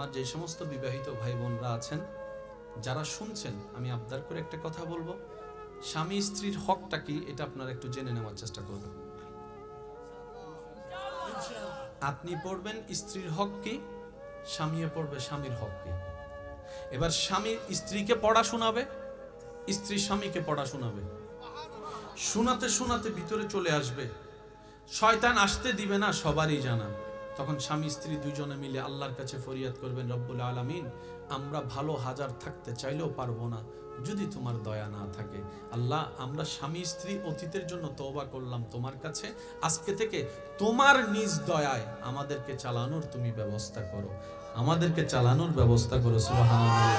আমার যে সমস্ত বিবাহিত ভাই বোনরা আছেন, যারা শুনছেন, আমি আবদার করে একটা কথা বলবো, স্বামী স্ত্রীর হকটা কি এটা আপনারা একটু জেনে নেওয়ার চেষ্টা করবেন। আপনি পড়বেন স্ত্রীর হক কি, স্বামীও পড়বে স্বামীর হক কি। এবার স্বামী স্ত্রীকে পড়া শোনাবে, স্ত্রী স্বামীকে পড়া শোনাবে। শোনাতে শোনাতে ভিতরে চলে আসবে, শয়তান আসতে দিবে না, সবারই জানা। তখন স্বামী স্ত্রী দুজনে মিলে আল্লাহর কাছে ফরিয়াদ করবেন, রব্বুল আলামিন, আমরা ভালো হাজার থাকতে চাইলেও পারবো না যদি তোমার দয়া না থাকে। আল্লাহ, আমরা স্বামী স্ত্রী অতীতের জন্য তওবা করলাম তোমার কাছে, আজকে থেকে তোমার নিজ দয়ায় আমাদেরকে চালানোর তুমি ব্যবস্থা করো, আমাদেরকে চালানোর ব্যবস্থা করো। সুবহানাল্লাহ।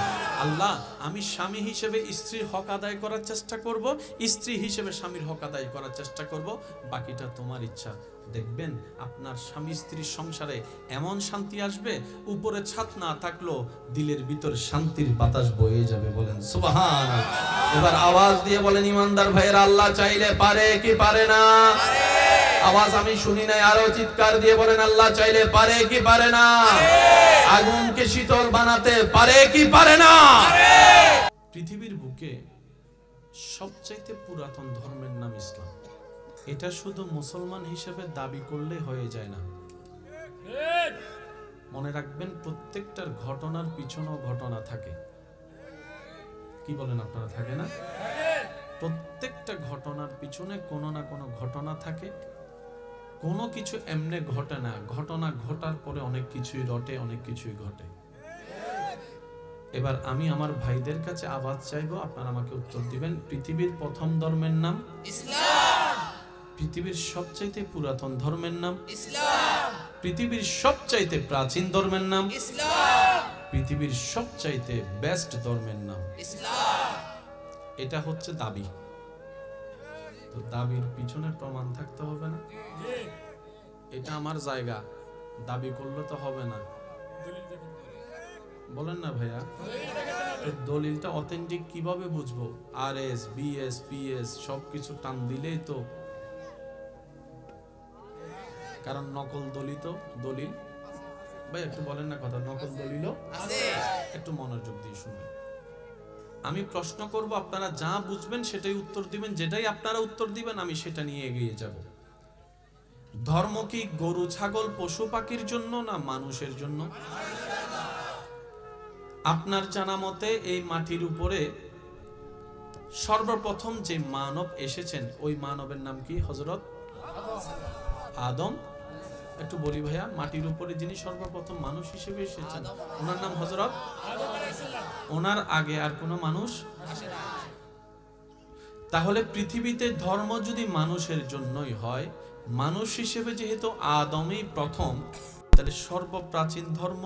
আল্লাহ, আমি স্বামী হিসেবে স্ত্রীর হক আদায় করার চেষ্টা করব, স্ত্রী হিসেবে স্বামীর হক আদায় করার চেষ্টা করব, বাকিটা তোমার ইচ্ছা। দেখবেন আপনার স্বামী স্ত্রীর সংসারে এমন শান্তি আসবে, উপরে ছাদ না থাকলেও দিলের ভিতর শান্তির বাতাস বয়ে যাবে। বলেন সুবহানাল্লাহ। এবার আওয়াজ দিয়ে বলেন ইমানদার ভাইয়েরা, আল্লাহ চাইলে পারে কি পারে না? আওয়াজ আমি শুনি নাই, আরো চিৎকার দিয়ে বলেন আল্লাহ চাইলে পারে কি পারে না? আগুনকে শীতল বানাতে পারে কি পারে না? পৃথিবীর বুকে সবচাইতে পুরাতন ধর্মের নাম ইসলাম। এটা শুধু মুসলমান হিসেবে দাবি করলে হয়ে যায় না। মনে রাখবেন, প্রত্যেকটার ঘটনার পিছনেও ঘটনা থাকে। কি বলেন আপনারা, থাকে না? প্রত্যেকটা ঘটনার পিছনে কোনো না কোনো ঘটনা থাকে। কোনো কিছু এমনি ঘটে না, ঘটনা ঘটার পরে অনেক কিছুই রটে, অনেক কিছুই ঘটে। এবার আমি আমার ভাইদের কাছে আওয়াজ চাইবো, আপনারা আমাকে উত্তর দিবেন। পৃথিবীর প্রথম ধর্মের নাম ইসলাম। পৃথিবীর সবচাইতে পুরাতন ধর্মের নাম ইসলাম। পৃথিবীর সবচাইতে প্রাচীন ধর্মের নাম ইসলাম। পৃথিবীর সবচাইতে বেস্ট ধর্মের নাম ইসলাম। এটা হচ্ছে দাবি। তো দাবির পিছনে প্রমাণ থাকতে হবে না? এটা আমার জায়গা, দাবি করলে তো হবে না। বলেন না ভাইয়া, দলিলটা অথেন্টিক কিভাবে বুঝবো? আরএস, বিএস, পিএস সবকিছু টান দিলেই তো, কারণ নকল দলিত দলিল। ভাই একটু বলেন না কথা, নকল দলিল আছে। একটু মনোযোগ দিয়ে শুনবেন। আমি প্রশ্ন করব, আপনারা যা বুঝবেন সেটাই উত্তর দিবেন, যেটাই আপনারা উত্তর দিবেন আমি সেটা নিয়ে এগিয়ে যাব। ধর্ম কি গরু ছাগল পশু পাখির জন্য না মানুষের জন্য? আপনার জানা মতে এই মাটির উপরে সর্বপ্রথম যে মানব এসেছেন, ওই মানবের নাম কি? হযরত আদম। একটু বলি ভাইয়া, মাটির উপরে যিনি সর্বপ্রথম মানুষ হিসেবে এসেছেন ওনার নাম হযরত আদম আলাইহিস সালাম। ওনার আগে আর কোনো মানুষ আসে না। তাহলে পৃথিবীতে ধর্ম যদি মানুষের জন্যই হয়, মানুষ হিসেবে যেহেতু আদমই প্রথম, তাহলে সর্বপ্রাচীন ধর্ম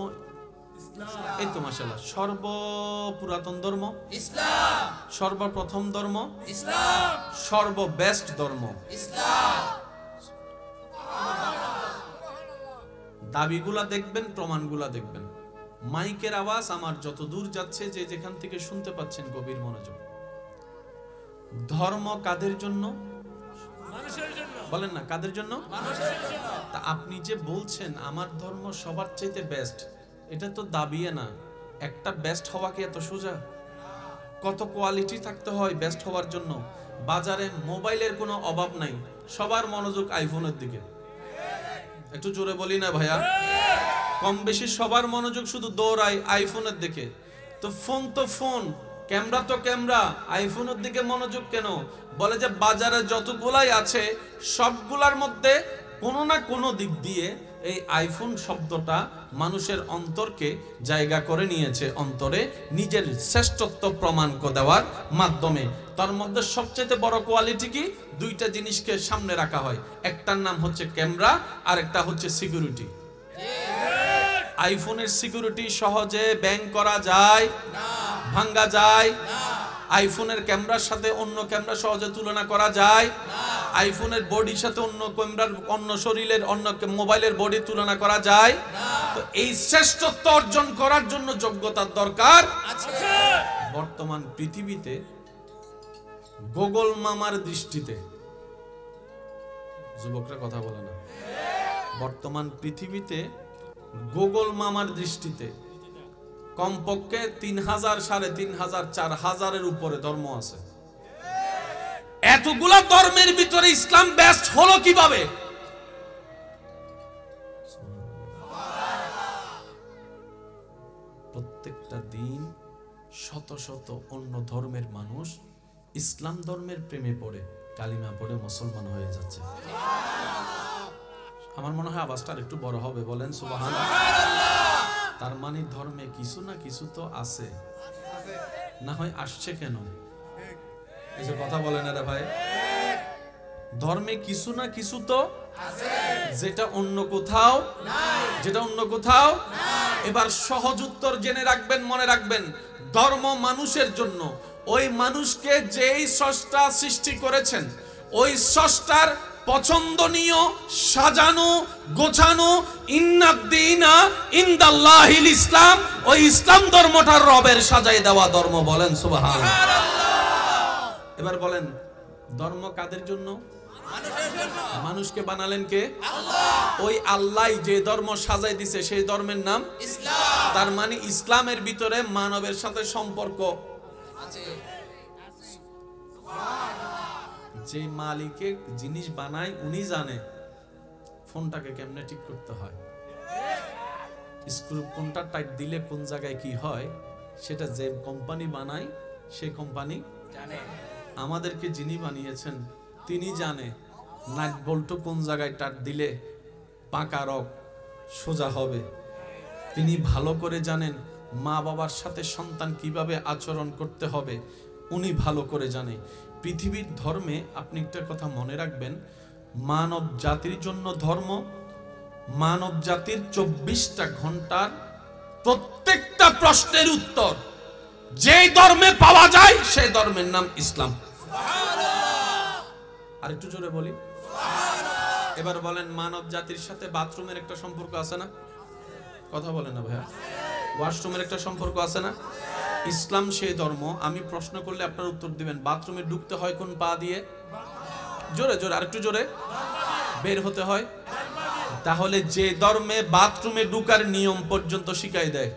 ইসলাম। এই তো মাশাআল্লাহ, সর্বপুরাতন ধর্ম ইসলাম, সর্বপ্রথম ধর্ম ইসলাম, সর্ববেস্ট ধর্ম ইসলাম। দাবিগুলা দেখবেন, প্রমাণগুলা দেখবেন। মাইকের আওয়াজ আমার যত দূর যাচ্ছে, যে যেখান থেকে শুনতে পাচ্ছেন গভীর মনোযোগ। ধর্ম কাদের জন্য? মানুষের জন্য। বলেন না, কাদের জন্য? মানুষের জন্য। তা আপনি যে বলছেন আমার ধর্ম সবার চাইতে বেস্ট, এটা তো দাবিয়ে না। একটা বেস্ট হওয়া কি এত সোজা? কত কোয়ালিটি থাকতে হয় বেস্ট হওয়ার জন্য। বাজারে মোবাইলের কোনো অভাব নাই, সবার মনোযোগ আইফোনের দিকে। একটু জোরে বলি না ভাইয়া? কম বেশি সবার মনোযোগ শুধু দৌড়ায় আইফোনের দিকে। তো ফোন, ক্যামেরা তো ক্যামেরা, আইফোনের দিকে মনোযোগ কেন? বলে যে বাজারে যতগুলাই আছে সবগুলার মধ্যে কোনো না কোনো দিক দিয়ে এই আইফোন শব্দটা মানুষের অন্তরকে জায়গা করে নিয়েছে, অন্তরে নিজের শ্রেষ্ঠত্ব প্রমাণ দেওয়ার মাধ্যমে। তার মধ্যে সবচেয়ে বড় কোয়ালিটি কি? দুইটা জিনিসকে সামনে রাখা হয়, একটার নাম হচ্ছে ক্যামেরা আর একটা হচ্ছে সিকিউরিটি। আইফোনের সিকিউরিটি সহজে ব্যাং করা যায় না, ভাঙা যায় না। আইফোনের ক্যামেরার সাথে অন্য ক্যামেরা সহজে তুলনা করা যায় না। আইফোনের বডির সাথে অন্য ক্যামেরার, অন্য শরীরের, অন্য মোবাইলের বডি তুলনা করা যায় না। তো এই শ্রেষ্ঠত্ব অর্জন করার জন্য যোগ্যতার দরকার আছে। বর্তমান পৃথিবীতে গুগল মামার দৃষ্টিতে, যুবকরা কথা বলে না, বর্তমান পৃথিবীতে গুগল মামার দৃষ্টিতে কমপক্ষে 3000, 3500, 4000-এর উপরে ধর্ম আছে। এতগুলা ধর্মের ভিতরে ইসলাম বেস্ট হলো কিভাবে? প্রত্যেকটা দিন শত শত অন্য ধর্মের মানুষ ইসলাম ধর্মের প্রেমে পড়ে কালিমা পড়ে মুসলমান হয়ে যাচ্ছে। আমার মনে হয় আওয়াজটা একটু বড় হবে, বলেন সুবহানাল্লাহ। তার মানে ধর্মে কিছু না কিছু তো আছে, না হয় আসছে কেন? এই যে কথা বলেন না রে ভাই, ধর্মে কিছু না কিছু তো আছে, যেটা অন্য কোথাও নাই, যেটা অন্য কোথাও নাই। এবার সহজ উত্তর জেনে রাখবেন, মনে রাখবেন, ধর্ম মানুষের জন্য। ওই মানুষকে যেই স্রষ্টা সৃষ্টি করেছেন, ওই স্রষ্টার পছন্দনীয়, সাজানো, গোছানো ইন্নাদ্দীনা ইনদাল্লাহিল ইসলাম, ওই ইসলাম ধর্মটার রবের সাজাই দেওয়া ধর্ম, বলেন সুবহানাল্লাহ। এবার বলেন, ধর্ম কাদের জন্য? মানুষের জন্য। মানুষকে বানালেন কে? আল্লাহ। ওই আল্লাহ যে ধর্ম সাজাই দিছে সেই ধর্মের নাম ইসলাম। তার মানে ইসলামের ভিতরে মানবের সাথে সম্পর্ক আছে। যে মালিকে জিনিস বানায় উনি জানে ফোনটাকে কেমনে ঠিক করতে হয়, স্ক্রু কোনটা টাইট দিলে কোন জায়গায় কি হয়, সেটা যে কোম্পানি বানায় সেই কোম্পানি জানে। আমাদেরকে যিনি বানিয়েছেন তিনি জানে নাট বল্টু কোন জায়গায় টাইট দিলে পাকা রক সোজা হবে। তিনি ভালো করে জানেন মা বাবার সাথে সন্তান কিভাবে আচরণ করতে হবে, উনি ভালো করে জানে। পৃথিবীর ধর্মে আপনি একটা কথা মনে রাখবেন, মানব জাতির জন্য ধর্ম, মানব জাতির 24টা ঘন্টার প্রত্যেকটা প্রশ্নের উত্তর যেই ধর্মে পাওয়া যায় সেই ধর্মের নাম ইসলাম। আর একটু জোরে বলি, এবার বলেন, মানব জাতির সাথে বাথরুমের একটা সম্পর্ক আছে না? কথা বলেন না ভাইয়া, ওয়াশরুমের একটা সম্পর্ক আছে না? ইসলাম সেই ধর্ম, আমি প্রশ্ন করলে আপনার উত্তর দিবেন, বাথরুমে ঢুকতে হয় কোন পা দিয়ে? জোরে জোরে, আরেকটু জোরে। বের হতে হয়? তাহলে যে ধর্মে বাথরুমে ঢুকার নিয়ম পর্যন্ত শিখাই দেয়,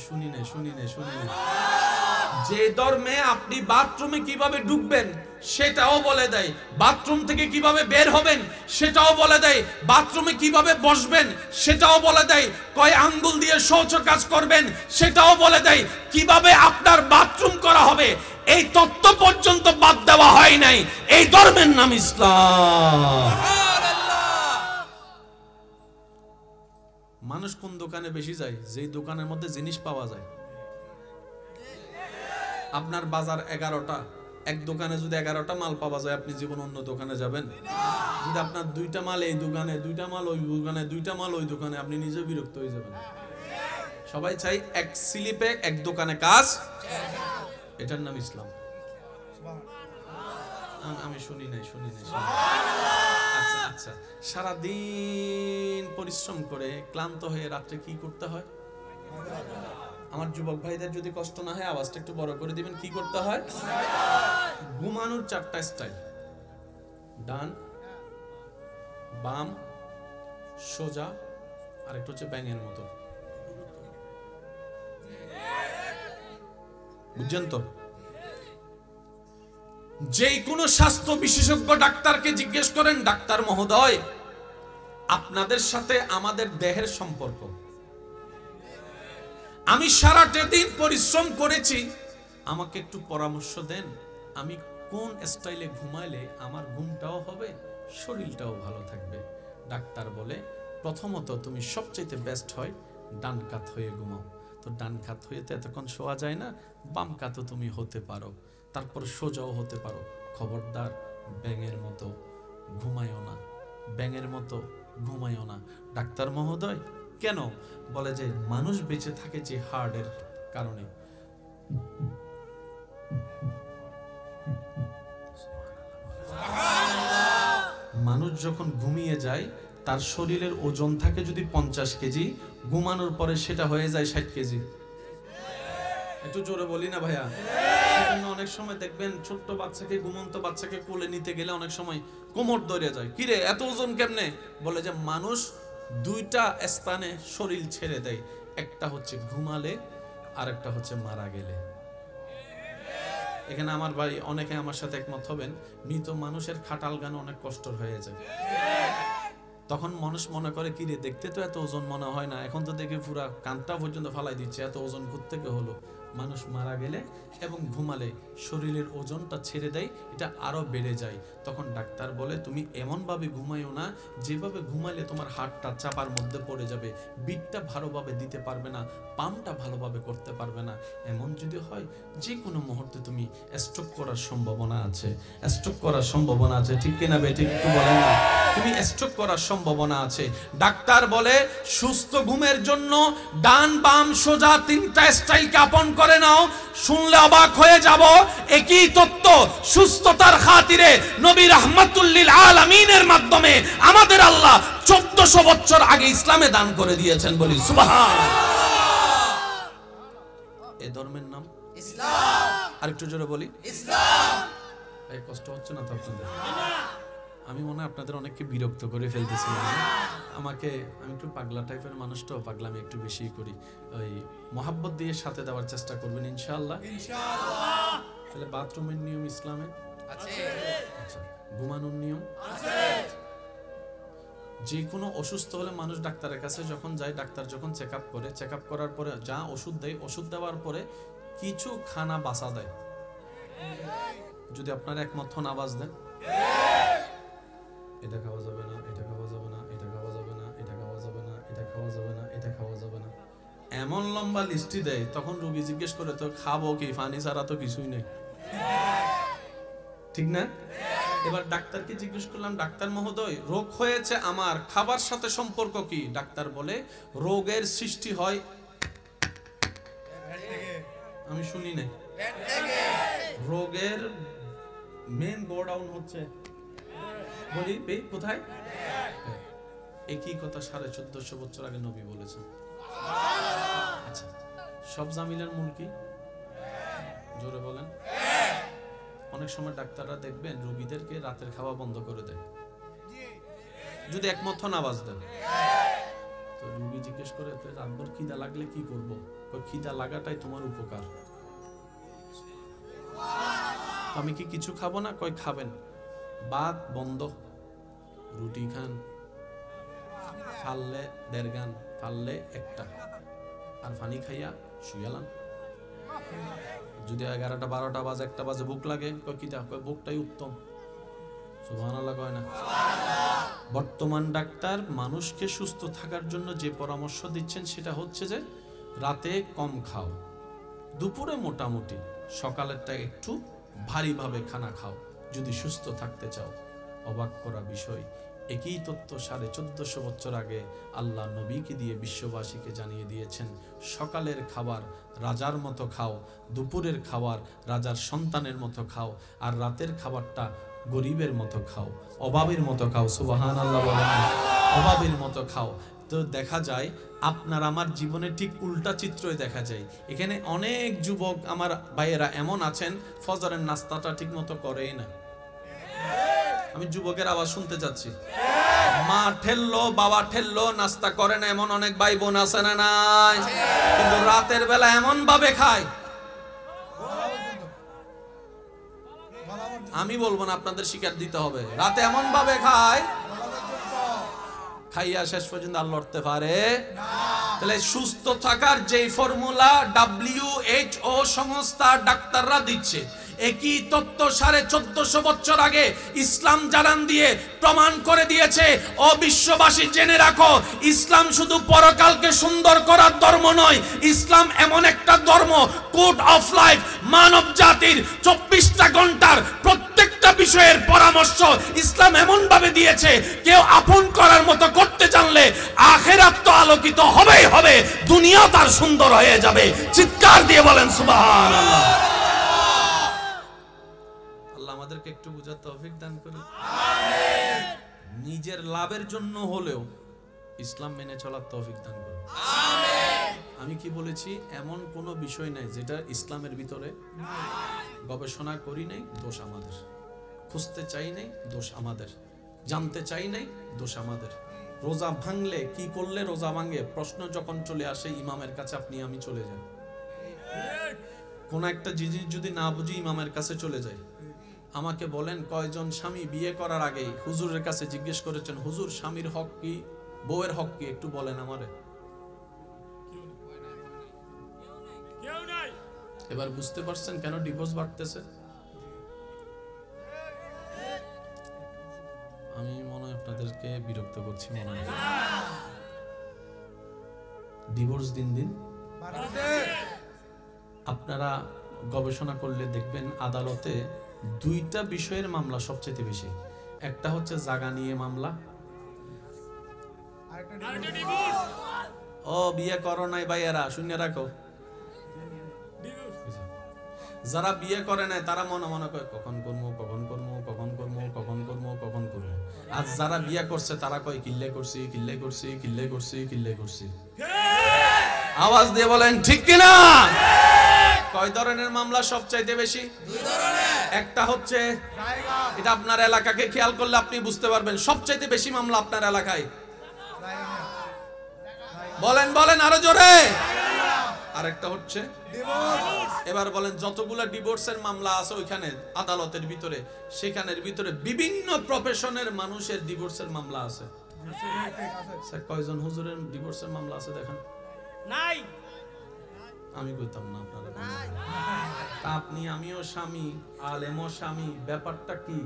শুনি না, যে ধর্মে আপনি বাথরুমে কিভাবে ঢুকবেন সেটাও বলে দেয়, বাথরুম থেকে কিভাবে বের হবেন সেটাও বলে দেয়, বাথরুমে কিভাবে বসবেন সেটাও বলে দেয়, কয় আঙ্গুল দিয়ে শৌচ কাজ করবেন সেটাও বলে দেয়, কিভাবে আপনার বাথরুম করা হবে এই তত্ত্ব পর্যন্ত বাদ দেওয়া হয় নাই। এই ধর্মের নাম ইসলাম। মানুষ কোন দোকানে বেশি যায়? যেই দোকানের মধ্যে জিনিস পাওয়া যায়। আপনার বাজার 11টা, এক দোকানে যদি 11টা মাল পাওয়া যায়, আপনি জীবন অন্য দোকানে যাবেন? যদি আপনার 2টা মাল এই দোকানে, 2টা মাল ওই দোকানে, 2টা মাল ওই দোকানে, আপনি নিজে বিরক্ত হয়ে যাবেন। সবাই চাই এক স্লিপে এক দোকানে কাজ, এটার নাম ইসলাম। আমি শুনি নাই। আচ্ছা, সারাদিন পরিশ্রম করে ক্লান্ত হয়ে রাত্রে কি করতে হয়? আমার যুবক ভাইদের যদি কষ্ট না হয় আওয়াজটা একটু বড় করে দিবেন, কি করতে হয়? ঘুমানোর 4টা স্টাইল, ডান, বাম, সোজা, আর একটা হচ্ছে ব্যাঙের মতো। বুঝছেন তো? যে কোনো স্বাস্থ্য বিশেষজ্ঞ ডাক্তারকে জিজ্ঞেস করেন, ডাক্তার মহোদয় আপনাদের সাথে আমাদের দেহের সম্পর্ক, আমি সারাটা দিন পরিশ্রম করেছি, আমাকে একটু পরামর্শ দেন, আমি কোন স্টাইলে ঘুমাইলে আমার ঘুমটাও হবে, শরীরটাও ভালো থাকবে। ডাক্তার বলে, প্রথমত তুমি সবচাইতে বেস্ট হয় ডান কাত হয়ে ঘুমাও। তো ডান কাত হয়ে তো এতক্ষণ শোয়া যায় না, বাম কাতও তুমি হতে পারো, তারপর সোজাও হতে পারো। খবরদার ব্যাঙের মতো ঘুমায়ও না, ব্যাঙের মতো ঘুমায়ও না। ডাক্তার মহোদয় কেন? বলে যে মানুষ বেঁচে থাকে যে হার্টের কারণে। মানুষ যখন ঘুমিয়ে যায় তার শরীরের ওজন থাকে যদি 50 কেজি, ঘুমানোর পরে সেটা হয়ে যায় 60 কেজি। একটু জোরে বলি না ভাইয়া? অনেক সময় দেখবেন ছোট্ট বাচ্চাকে, ঘুমন্ত বাচ্চাকে কোলে নিতে গেলে অনেক সময় কোমর ধরে যায়, কিরে এত ওজন কেমনে? বলে যে মানুষ দুইটা স্থানে শরীর ছেড়ে দেয়, একটা হচ্ছে ঘুমালে আর একটা হচ্ছে মারা গেলে। এখানে আমার ভাই অনেকে আমার সাথে একমত হবেন, মৃত মানুষের খাটাল গান অনেক কষ্টর হয়ে যায়। তখন মানুষ মনে করে কি রে, দেখতে তো এত ওজন মনে হয় না, এখন তো দেখে পুরা কানটা পর্যন্ত ফালাই দিচ্ছে, এত ওজন কোত্থেকে হলো? মানুষ মারা গেলে এবং ঘুমালে শরীরের ওজনটা ছেড়ে দেয়, এটা আরো বেড়ে যায়। তখন ডাক্তার বলে তুমি এমন ভাবে ঘুমাইও না যেভাবে ঘুমাইলে তোমার হাড়টা চাপার মধ্যে পড়ে যাবে, বিটটা ভালোভাবে দিতে পারবে না, পাম্পটা ভালোভাবে করতে পারবে না। এমন যদি হয় যে কোনো মুহূর্তে তুমি স্ট্রোক করার সম্ভাবনা আছে, স্ট্রোক করার সম্ভাবনা আছে। ঠিক কিনা বে ঠিক একটু বলেন না? তুমি স্ট্রোক করার সম্ভাবনা আছে। ডাক্তার বলে সুস্থ ঘুমের জন্য ডান বাম সোজা তিনটা স্টাইলকে আপন করে নাও। শুনলে অবাক হয়ে যাব, একই তত্ত্ব সুস্থতার খাতিরে নবী রাহমাতুল লিল আলামিনের মাধ্যমে আমাদের আল্লাহ 1400 বছর আগে ইসলামে দান করে দিয়েছেন। বলি সুবহানাল্লাহ। এই ধর্মের নাম ইসলাম। আরেকটু জোরে বলি ইসলাম। এই কষ্ট হচ্ছে না তো আপনাদের? আমি মনে হয় আপনাদের অনেককে বিরক্ত করে ফেলতেছি। আমি একটু পাগলা টাইপের মানুষ, তো পাগলামি একটু বেশি করি। ওই মোহাব্বত দিয়ে সাথে দেওয়ার চেষ্টা করবেন ইনশাআল্লাহ। তাহলে বাথরুমের নিয়ম ইসলামে আছে, আচ্ছা ঘুমানোর নিয়ম আছে। যে কোনো অসুস্থ হলে মানুষ ডাক্তারের কাছে যখন যায়, ডাক্তার যখন চেক আপ করে, চেক আপ করার পরে যা ওষুধ দেয়, ওষুধ দেওয়ার পরে কিছু খানা বাঁচা দেয়। যদি আপনারা একমত হন আওয়াজ দেন, এটা খাওয়া যাবে না, এটা খাওয়া যাবে না, এটা খাওয়া যাবে না, এটা খাওয়া যাবে না, এটা খাওয়া যাবে না, এটা খাওয়া যাবে না, এমন লম্বা লিস্টি দেয়। তখন রোগী জিজ্ঞেস করে তো খাবো কি, পানি ছাড়া তো কিছুই নেই, ঠিক না? এবার ডাক্তারকে জিজ্ঞেস করলাম, ডাক্তার মহোদয় রোগ হয়েছে আমার, খাবার সাথে সম্পর্ক কি? ডাক্তার বলে রোগের সৃষ্টি হয়, আমি শুনি নাই, রোগের মেন গোডাউন হচ্ছে বলি কোথায়? একই কথা 1450 বছর আগে নবী বলেছেন। আচ্ছা সব জামিলার মূল কি? জোরে বলেন। অনেক সময় ডাক্তাররা দেখবেন রোগীদেরকে রাতের খাওয়া বন্ধ করে দেয়, যদি একমত হন আওয়াজ দেন। তো রোগী জিজ্ঞেস করে রাতভর খিদা লাগলে কি করবো? খিদা লাগাটাই তোমার উপকার। আমি কি কিছু খাবো না? কই খাবেন, ভাত বন্ধ, রুটি খান, ফাললে 1.5 গান, ফাললে 1টা, আর পানি খাইয়া শুয়ালাম। যদি 11টা 12টা বাজে 1টা বাজে ভুক লাগে, কই কিটা? কই ভুকটাই উত্তম। সুবহানাল্লাহ কয় না? বর্তমান ডাক্তার মানুষকে সুস্থ থাকার জন্য যে পরামর্শ দিচ্ছেন সেটা হচ্ছে যে রাতে কম খাও, দুপুরে মোটামুটি, সকালেরটা একটু ভারীভাবে খানা খাও যদি সুস্থ থাকতে চাও। অবাক করা বিষয়, একই তত্ত্ব 1450 বছর আগে আল্লাহ নবীকে দিয়ে বিশ্ববাসীকে জানিয়ে দিয়েছেন। সকালের খাবার রাজার মতো খাও, দুপুরের খাবার রাজার সন্তানের মতো খাও, আর রাতের খাবারটা গরিবের মতো খাও, অভাবের মতো খাও। সুবহানাল্লাহ বলেন, অভাবের মতো খাও। তো দেখা যায় আপনার আমার জীবনে ঠিক উল্টা চিত্রই দেখা যায়। এখানে অনেক যুবক আমার ভাইয়েরা এমন আছেন ফজরের নাস্তাটা ঠিক মতো করেই না। আমি যুবকের আওয়াজ শুনতে চাচ্ছি। মা ঠেললো, বাবা ঠেললো, নাস্তা করে না এমন অনেক ভাই বোন আছে না নাই? কিন্তু রাতের বেলা এমন ভাবে খায়, আমি বলবো না, আপনাদের শিকার দিতে হবে। রাতে এমন ভাবে খায়, খাইয়া শেষ পর্যন্ত আর লড়তে পারে না। তাহলে সুস্থ থাকার যেই ফর্মুলা WHO সংস্থা ডাক্তাররা দিচ্ছে, একই তত্ত্ব 1450 বছর আগে ইসলাম জানান দিয়ে প্রমাণ করে দিয়েছে। ও বিশ্ববাসী জেনে রাখো, ইসলাম শুধু পরকালকে সুন্দর করার ধর্ম নয়, ইসলাম এমন একটা ধর্ম, কোড অফ লাইফ, মানব জাতির 24টা ঘন্টার প্রত্যেকটা বিষয়ের পরামর্শ ইসলাম এমন ভাবে দিয়েছে, কেউ আপন করার মতো করতে জানলে আখিরাত তো আলোকিত হবেই হবে, দুনিয়া তার সুন্দর হয়ে যাবে। চিৎকার দিয়ে বলেন সুবহানাল্লাহ। আমাদেরকে একটু বুঝার তৌফিক দান করুন, আমিন। নিজের লাভের জন্য হলেও ইসলাম মেনে চলার তৌফিক দান করুন, আমিন। আমি কি বলেছি? এমন কোনো বিষয় নাই যেটা ইসলামের ভিতরে নাই। গবেষণা করি নাই, দোষ আমাদের। খুঁজতে চাই নাই, দোষ আমাদের। জানতে চাই নাই, দোষ আমাদের। রোজা ভাঙলে কি করলে রোজা ভাঙে প্রশ্ন যখন চলে আসে ইমামের কাছে আপনি আমি চলে যাই। কোন একটা জিনিস যদি না বুঝি ইমামের কাছে চলে যায়। আমাকে বলেন কয়জন স্বামী বিয়ে করার আগে হুজুরের কাছে জিজ্ঞেস করেছেন, হুজুর স্বামীর হক কি, বউয়ের হক কি, একটু বলেন আমারে। এবার বুঝতে পারছেন কেন ডিভোর্স বাড়তেছে? আমি মনে হয় আপনাদেরকে বিরক্ত করছি, মনে হয় ডিভোর্স দিন দিন আপনারা গবেষণা করলে দেখবেন আদালতে দুইটা বিষয়ের মামলা সবচেয়ে বেশি। একটা হচ্ছে জায়গা নিয়ে মামলা, ও বিয়ে করো নাই ভাইয়েরা শুনে রাখো। যারা বিয়ে করে নাই তারা মনে মনে কয় কখন করবো কখন করবো কখন করবো কখন করবো কখন করবো। আর যারা বিয়ে করছে তারা কয় কিল্লে করছি কিল্লে করছি কিল্লে করছি কিল্লে করছি। আওয়াজ দিয়ে বলেন ঠিক কিনা? কয় ধরনের মামলা সবচাইতে বেশি? দুই ধরনের। একটা হচ্ছে এটা আপনার এলাকাকে খেয়াল করলে আপনি বুঝতে পারবেন সবচাইতে বেশি মামলা আপনার এলাকায়। বলেন বলেন আরো জোরে। আরেকটা হচ্ছে ডিভোর্স। এবার বলেন যতগুলা ডিভোর্সের মামলা আছে ওইখানে আদালতের ভিতরে, সেখানের ভিতরে বিভিন্ন প্রফেশনের মানুষের ডিভোর্সের মামলা আছে। স্যার কয়জন হুজুরের ডিভোর্সের মামলা আছে দেখেন? নাই। আমি কইতাম না আপনারা। আপনি আমিও স্বামী, আলেমও স্বামী, ব্যাপারটা কি?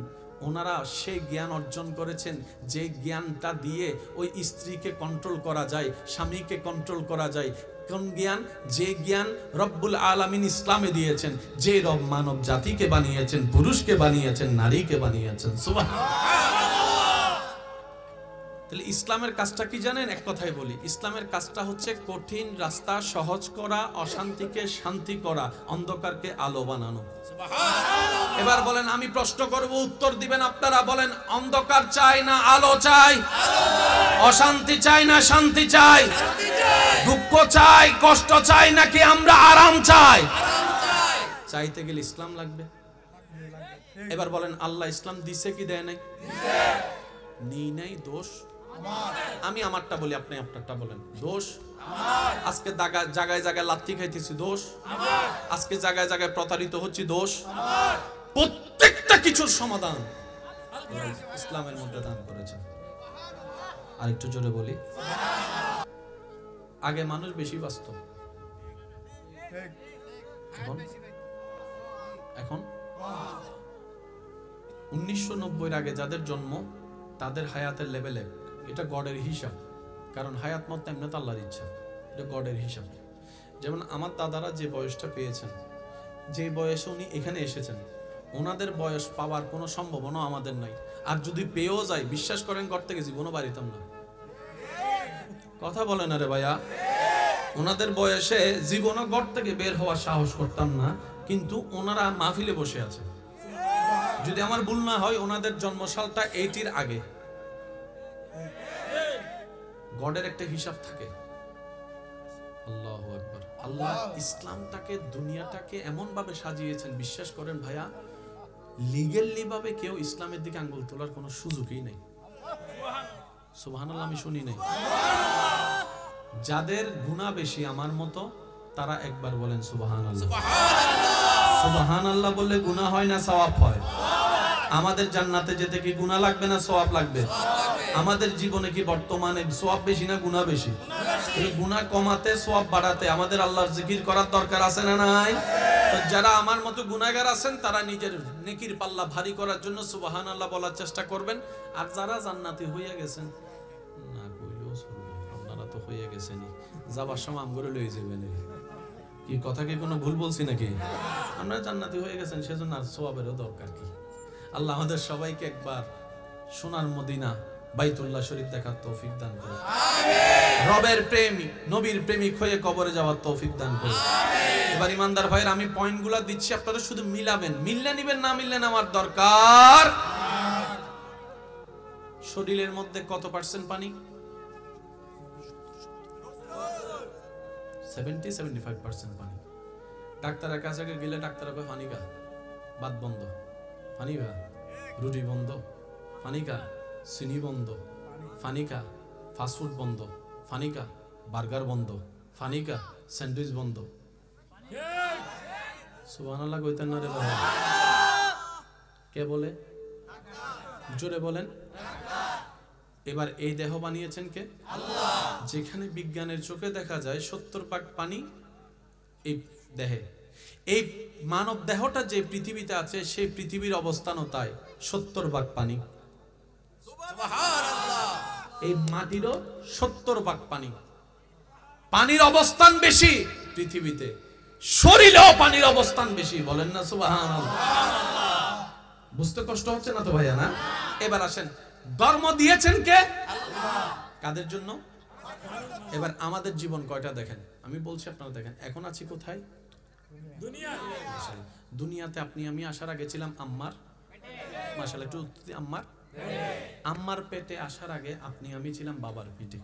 ওনারা সেই জ্ঞান অর্জন করেছেন যে জ্ঞানটা দিয়ে ওই স্ত্রীকে কন্ট্রোল করা যায়, স্বামীকে কন্ট্রোল করা যায়। কোন জ্ঞান? যে জ্ঞান রব্বুল আলামিন ইসলামে দিয়েছেন। যে রব মানব জাতিকে বানিয়েছেন, পুরুষকে বানিয়েছেন, নারীকে বানিয়েছেন। সুবহানাল্লাহ। তাহলে ইসলামের কাজটা কি জানেন? এক কথাই বলি, ইসলামের কাজটা হচ্ছে কঠিন রাস্তা সহজ করা, অশান্তিকে শান্তি করা, অন্ধকারকে আলো বানানো। সুবহানাল্লাহ। এবার বলেন, আমি প্রশ্ন করব, উত্তর দিবেন আপনারা। বলেন, অন্ধকার চাই না আলো চাই? আলো চাই। অশান্তি চাই না শান্তি চাই? শান্তি চাই। দুঃখ চাই কষ্ট চাই নাকি আমরা আরাম চাই? আরাম চাই। চাইতে গেলে ইসলাম লাগবে। এবার বলেন, আল্লাহ ইসলাম দিছে কি দেয় নাই? দিছে। নেই নাই দোষ আমি আমারটা বলি, আপনি আপনারটা বলেন। দোষ আমার। আজকে জায়গায় জায়গায় লাত্তি খাইতেছি, দোষ আমার। আজকে জায়গায় জায়গায় প্রতারিত হচ্ছি, দোষ আমার। প্রত্যেকটা কিছুর সমাধান ইসলামের মধ্যে দান করেছেন। আর একটু জোরে বলি, আগে মানুষ বেশি বাঁচত, এখন 1990 আগে যাদের জন্ম তাদের হায়াতের লেভেলে, এটা গডের হিসাব। কারণ হায়াত মত এমনি আল্লাহর ইচ্ছা, এটা গডের হিসাব। যেমন আমার দাদারা যে বয়সটা পেয়েছেন, যে বয়সে উনি এখানে এসেছেন, ওনাদের বয়স পাওয়ার কোনো সম্ভাবনা আমাদের নাই। আর যদি পেয়েও যায়, বিশ্বাস করেন ঘর থেকে জীবনও বাড়িতাম না। কথা বলে না রে ভাইয়া? ওনাদের বয়সে জীবনও ঘর থেকে বের হওয়ার সাহস করতাম না, কিন্তু ওনারা মাহফিলে বসে আছে। যদি আমার ভুল না হয় ওনাদের জন্মসালটা 80 আগে। গডের একটা হিসাব থাকে। আল্লাহু আকবার। আল্লাহ ইসলামটাকে, দুনিয়াটাকে এমন ভাবে সাজিয়েছেন, বিশ্বাস করেন ভাইয়া, লিগ্যালি ভাবে কেউ ইসলামের দিকে আঙ্গুল তোলার কোনো সুযোগই নেই। সুবহানাল্লাহ, আমি শুনি নাই। যাদের গুনাহ বেশি আমার মতো, তারা একবার বলেন সুবহানাল্লাহ। সুবহানাল্লাহ বললে গুনাহ হয় না সওয়াব হয়? আমাদের জান্নাতে যেতে কি গুনাহ লাগবে না সওয়াব লাগবে? আমাদের জীবনে কি বর্তমানে সওয়াব বেশি না গুনাহ বেশি? এই গুনাহ কমাতে সওয়াব বাড়াতে আমাদের আল্লাহর জিকির করার দরকার আছে না নাই? তো যারা আমার মতো গুনাহগার আছেন তারা নিজের নেকির পাল্লা ভারী করার জন্য সুবহানাল্লাহ বলার চেষ্টা করবেন। আর যারা জান্নাতি হইয়া গেছেন, না কইলেও চলবে, আপনারা তো হইয়া গেছেনই, যাবার সময় আমগরে লয়ে যাবেন। কি কথা কি কোনো ভুল বলছি নাকি? আমরা জান্নাতি হয়ে গেছেন, সেজন্য আর সওয়াবেরও দরকার কি? আল্লাহ আমাদের সবাইকে একবার সোনার মদিনা বাইতুল্লাহ শরীফ দেখার তৌফিক দান করুন। আমিন। রবের প্রেমিক, নবীর প্রেমিক হয়ে কবরে যাওয়ার তৌফিক দান করুন। আমিন। এবার ইমানদার ভাইরা, আমি পয়েন্টগুলো দিচ্ছি, আপনারা শুধু মিলাবেন, মিললে নিবেন, না মিললে আমার দরকার। শরীরের মধ্যে কত পার্সেন্ট পানি? 70-75% পানি। ডাক্তারের কাছে গেলে ডাক্তার কয় পানি খা, ভাত বন্ধ, পানি খা, রুটি বন্ধ, পানি খা, চিনি বন্ধ, পানি খা, ফাস্টফুড বন্ধ, ফানিকা বার্গার বন্ধ, ফানিকা স্যান্ডউইচ বন্ধ। সুবহানাল্লাহ কইতেন না রে বাবা? কে বলে? জোরে বলেন। এবার এই দেহ বানিয়েছেন কে? আল্লাহ। যেখানে বিজ্ঞানের চোখে দেখা যায় 70 ভাগ পানি এই দেহে, এই মানব দেহটা যে পৃথিবীতে আছে সেই পৃথিবীর অবস্থানও তাই 70 ভাগ পানি। সুবহানাল্লাহ। এই মাটিরও 70 ভাগ পানি। পানির অবস্থান বেশি পৃথিবীতে, শরীরেও পানির অবস্থান বেশি। বলেন না সুবহানাল্লাহ। বুঝতে কষ্ট হচ্ছে না তো ভাইয়া? না। এবার আসেন, ধর্ম দিয়েছেন কে? আল্লাহ। কাদের জন্য? এবার আমাদের জীবন কয়টা দেখেন, আমি বলছি আপনারা দেখেন। এখন আছি কোথায়? দুনিয়াতে। আপনি আমি আসার আগে ছিলাম আম্মার, মাশাআল্লাহ একটু আম্মার, আম্মার পেটে আসার আগে আপনি আমি ছিলাম বাবার পেটে।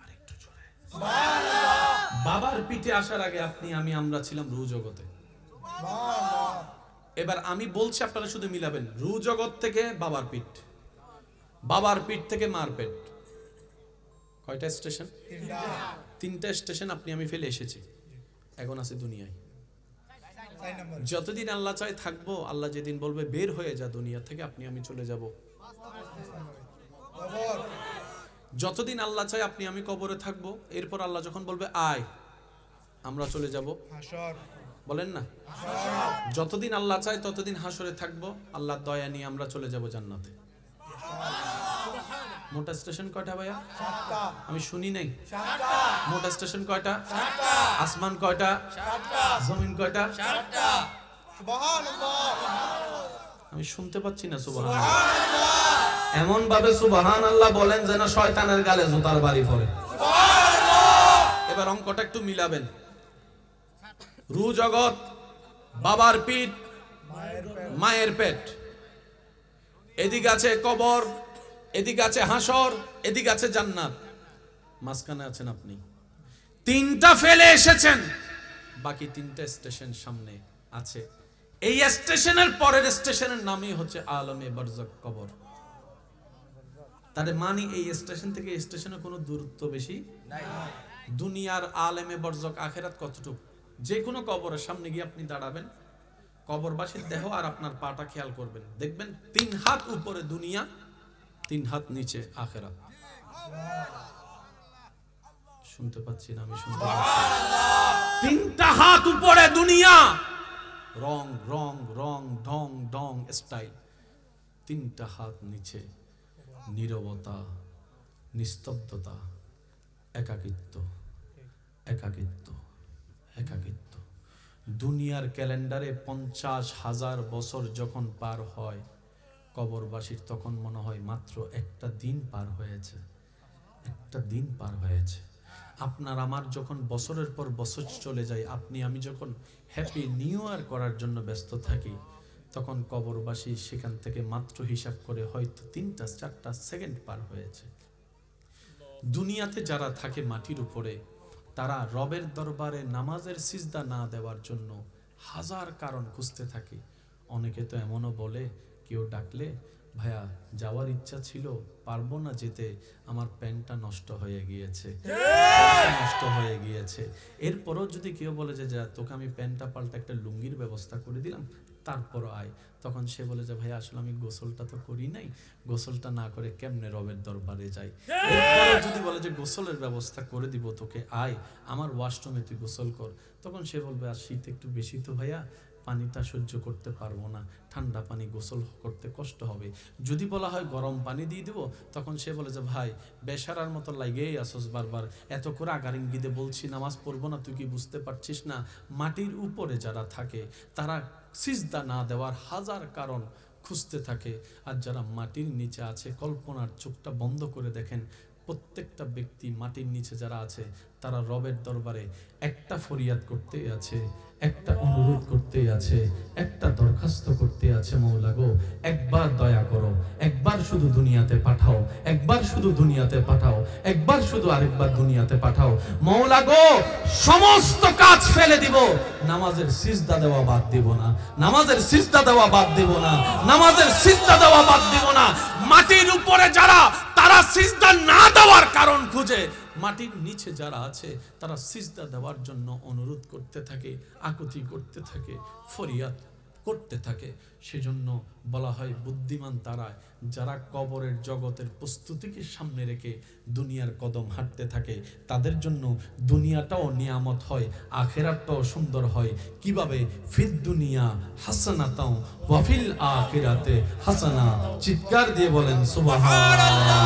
আরেকটু জোরে। বাবার পিঠে আসার আগে আপনি আমি আমরা ছিলাম রূহ জগতে। এবার আমি বলছি আপনারা শুধু মিলাবেন, রূহ জগৎ থেকে বাবার পিঠ, বাবার পিঠ থেকে মার পেট। কয়টা স্টেশন? তিনটা স্টেশন আপনি আমি ফেলে এসেছি। এখন আছে দুনিয়ায়। যতদিন আল্লাহ চায় থাকবো, আল্লাহ যেদিন বলবে বের হয়ে যা দুনিয়া থেকে, আপনি আমি চলে যাব। যতদিন আল্লাহ চায় আপনি আমি কবরে থাকবো, এরপর আল্লাহ যখন বলবে আয়, আমরা চলে যাব। বলেন না? যতদিন আল্লাহ চায় ততদিন হাসরে থাকবো, আল্লাহর দয়া নিয়ে আমরা চলে যাব জান্নাতে। মোটা স্টেশন কয়টা ভাইয়া? আমি শুনি নাই। মোটা স্টেশন কয়টা? আসমান কয়টা? জমিন কয়টা? আমি শুনতে পাচ্ছি না সুবহানাল্লাহ। এমন ভাবে সুবহানাল্লাহ বলেন যেন শয়তানের গালে জুতার বাড়ি পড়ে। এবার অঙ্কটা একটু মিলাবেন। রূহ জগৎ, বাবার পিঠ, মায়ের পেট, এদিকে আছে কবর, এদিকে আছে হাসর, এদিকে আছে জান্নাত, মাঝখানে আছেন আপনি। তিনটা ফেলে এসেছেন, বাকি তিনটা স্টেশন সামনে আছে। এই স্টেশনের পরের স্টেশনের নামই হচ্ছে আলমে বারজাখ, কবর। তার মানে এই স্টেশন থেকে এই স্টেশনে কোনো দূরত্ব বেশি নাই। দুনিয়ার আলেমে বারজাখ আখিরাত কতটুকু? যে কোনো কবরের সামনে গিয়ে আপনি দাঁড়াবেন, কবরবাসীর দেহ আর আপনার পাটা খেয়াল করবেন, দেখবেন 3 হাত উপরে দুনিয়া, 3 হাত নিচে আখিরাত। শুনতে পাচ্ছি না? আমি শুনতে পাচ্ছি। 3টা হাত উপরে দুনিয়া, রং রং রং ঢং ঢং স্টাইল। 3টা হাত নিচে নীরবতা, নিস্তব্ধতা, একাকিত্ব, একাকিত্ব, একাকিত্ব। দুনিয়ার ক্যালেন্ডারে 50,000 বছর যখন পার হয়, কবরবাসীর তখন মনে হয় মাত্র একটা দিন পার হয়েছে, একটা দিন পার হয়েছে। আপনার আমার যখন বছরের পর বছর চলে যায়, আপনি আমি যখন হ্যাপি নিউ ইয়ার করার জন্য ব্যস্ত থাকি, তখন কবরবাসী সেখান থেকে মাত্র হিসাব করে হয়তো 3-4টা সেকেন্ড পার হয়েছে। দুনিয়াতে যারা থাকে মাটির উপরে, তারা রবের দরবারে নামাজের সিজদা না দেওয়ার জন্য হাজার কারণ খুঁজতে থাকে। অনেকে তো এমনও বলে, কেউ ডাকলে ভাইয়া যাওয়ার ইচ্ছা ছিল, পারবো না যেতে, আমার প্যান্টটা নষ্ট হয়ে গিয়েছে, নষ্ট হয়ে গিয়েছে। এরপরও যদি কেউ বলে যে যা তোকে আমি প্যান্টটা পাল্টা একটা লুঙ্গির ব্যবস্থা করে দিলাম, তারপরও আয়, তখন সে বলে যে ভাই আসলে আমি গোসলটা তো করি নাই, গোসলটা না করে কেমনে রবের দরবারে যাই। এরপরও যদি বলে যে গোসলের ব্যবস্থা করে দিব তোকে, আয় আমার ওয়াশরুমে তুই গোসল কর, তখন সে বলবে আর শীত একটু বেশি তো ভাইয়া, পানিটা সহ্য করতে পারবো না, ঠান্ডা পানি গোসল করতে কষ্ট হবে। যদি বলা হয় গরম পানি দিয়ে দেবো, তখন সে বলে যে ভাই বেশারার মতো লাগেই আসস বারবার, এত করে আগার ইঙ্গিতে বলছি নামাজ পড়বো না, তুই কি বুঝতে পারছিস না? মাটির উপরে যারা থাকে তারা সিজদা না দেওয়ার হাজার কারণ খুঁজতে থাকে, আর যারা মাটির নিচে আছে, কল্পনার চোখটা বন্ধ করে দেখেন, প্রত্যেকটা ব্যক্তি মাটির নিচে যারা আছে তারা রবের দরবারে একটা ফরিয়াদ করতেই আছে, একটা অনুরোধ করতেই আছে, একটা দরখাস্ত করতে আছে, মওলা গো একবার দয়া করো, একবার শুধু দুনিয়াতে পাঠাও, একবার শুধু দুনিয়াতে পাঠাও, একবার শুধু আরেকবার দুনিয়াতে পাঠাও, মওলা গো সমস্ত কাজ ফেলে দিব, নামাজের সিজদা দেওয়া বাদ দিব না, নামাজের সিজদা দেওয়া বাদ দিব না, নামাজের সিজদা দেওয়া বাদ দিব না। মাটির উপরে যারা, তারা সিজদা না দেওয়ার কারণ খুঁজে, মাটির নিচে যারা আছে তারা সিজদা দেওয়ার জন্য অনুরোধ করতে থাকে, আকুতি করতে থাকে, ফরিয়াদ করতে থাকে। সেজন্য বলা হয় বুদ্ধিমান তারা যারা কবরের জগতের প্রস্তুতিকে সামনে রেখে দুনিয়ার কদম হাঁটতে থাকে। তাদের জন্য দুনিয়াটাও নিয়ামত হয়, আখিরাতটাও সুন্দর হয়। কিভাবে? ফিদ দুনিয়া হাসানাতাও ওয়া ফিল আখিরাতে হাসানা। চিৎকার দিয়ে বলেন সুবহানাল্লাহ।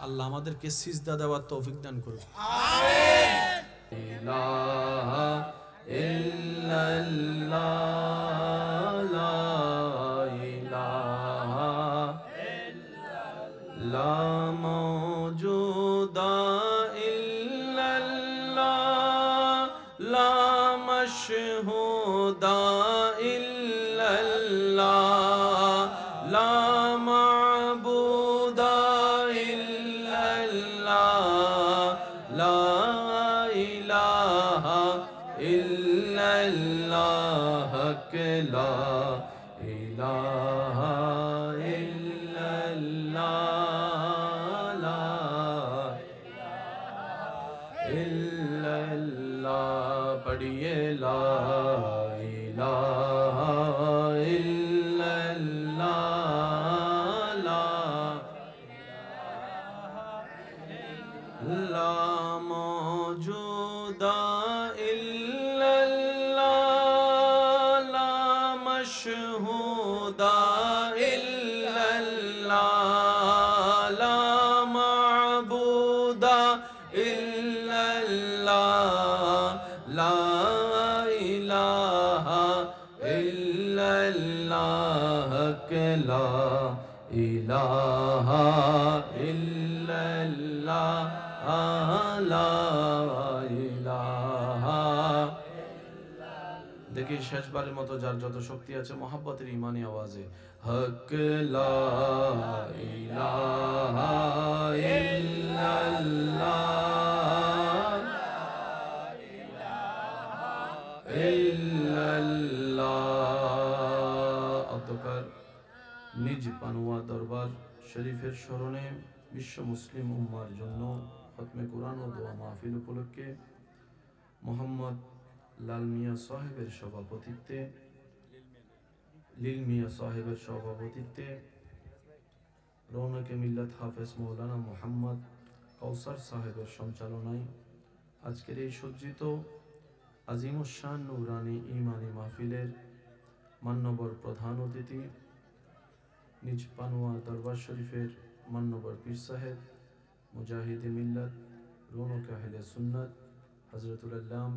আল্লাহ আমাদেরকে সিজদা দেওয়ার তৌফিক দান করুন। আমিন। ইলাহা ইল্লাল্লাহ, লা ইলাহা লা মাওজুদা ইল্লাল্লাহ, লা মাশহুদা ইল্লাল্লাহ, লা মা'বুদা ইল্লাল্লাহ, লা ইলাহা ইল্লাল্লাহ, লা ইলাহা ইল্লাল্লাহ, লা ইল্লাল্লাহ। পড়িয়ে লা ইলাহা ইল্লাল্লাহ, লা মাওজুদা ইল্লাল্লাহ, লা মাশহুদা ইল্লাল্লাহ, লা মা'বুদা ইল্লাল্লাহ, লা ইলাহা ইল্লাল্লাহ, লা ইলাহা ইল্লাল্লাহ, লা ইলাহা। দেখি শেষবারের মতো যার যত শক্তি আছে মোহাব্বতের ইমানি আওয়াজে হক লা ইলাহা ইল্লাল্লাহ, ইল্লাল্লাহ। অতঃপর নিজ পানুয়া দরবার শরীফের স্মরণে বিশ্ব মুসলিম উম্মার জন্য খতমে কোরআন ও দোয়া মাহফিল উপলক্ষে মোহাম্মদ লাল মিয়া সাহেবের সভাপতিত্বে, লিল মিয়া সাহেবের সভাপতিত্বে, রৌনকে মিল্লাত হাফেজ মৌলানা মোহাম্মদ কৌসার সাহেবের সঞ্চালনায় আজকের এই সজ্জিত আজিমুশান নুরানি ইমানি মাহফিলের মান্যবর প্রধান অতিথি নিজ পানুয়া দরবার শরীফের মান্যবর পীর সাহেব মুজাহিদে মিল্লাত রৌনক আহলে সুন্নাত হযরতুল আল্লাম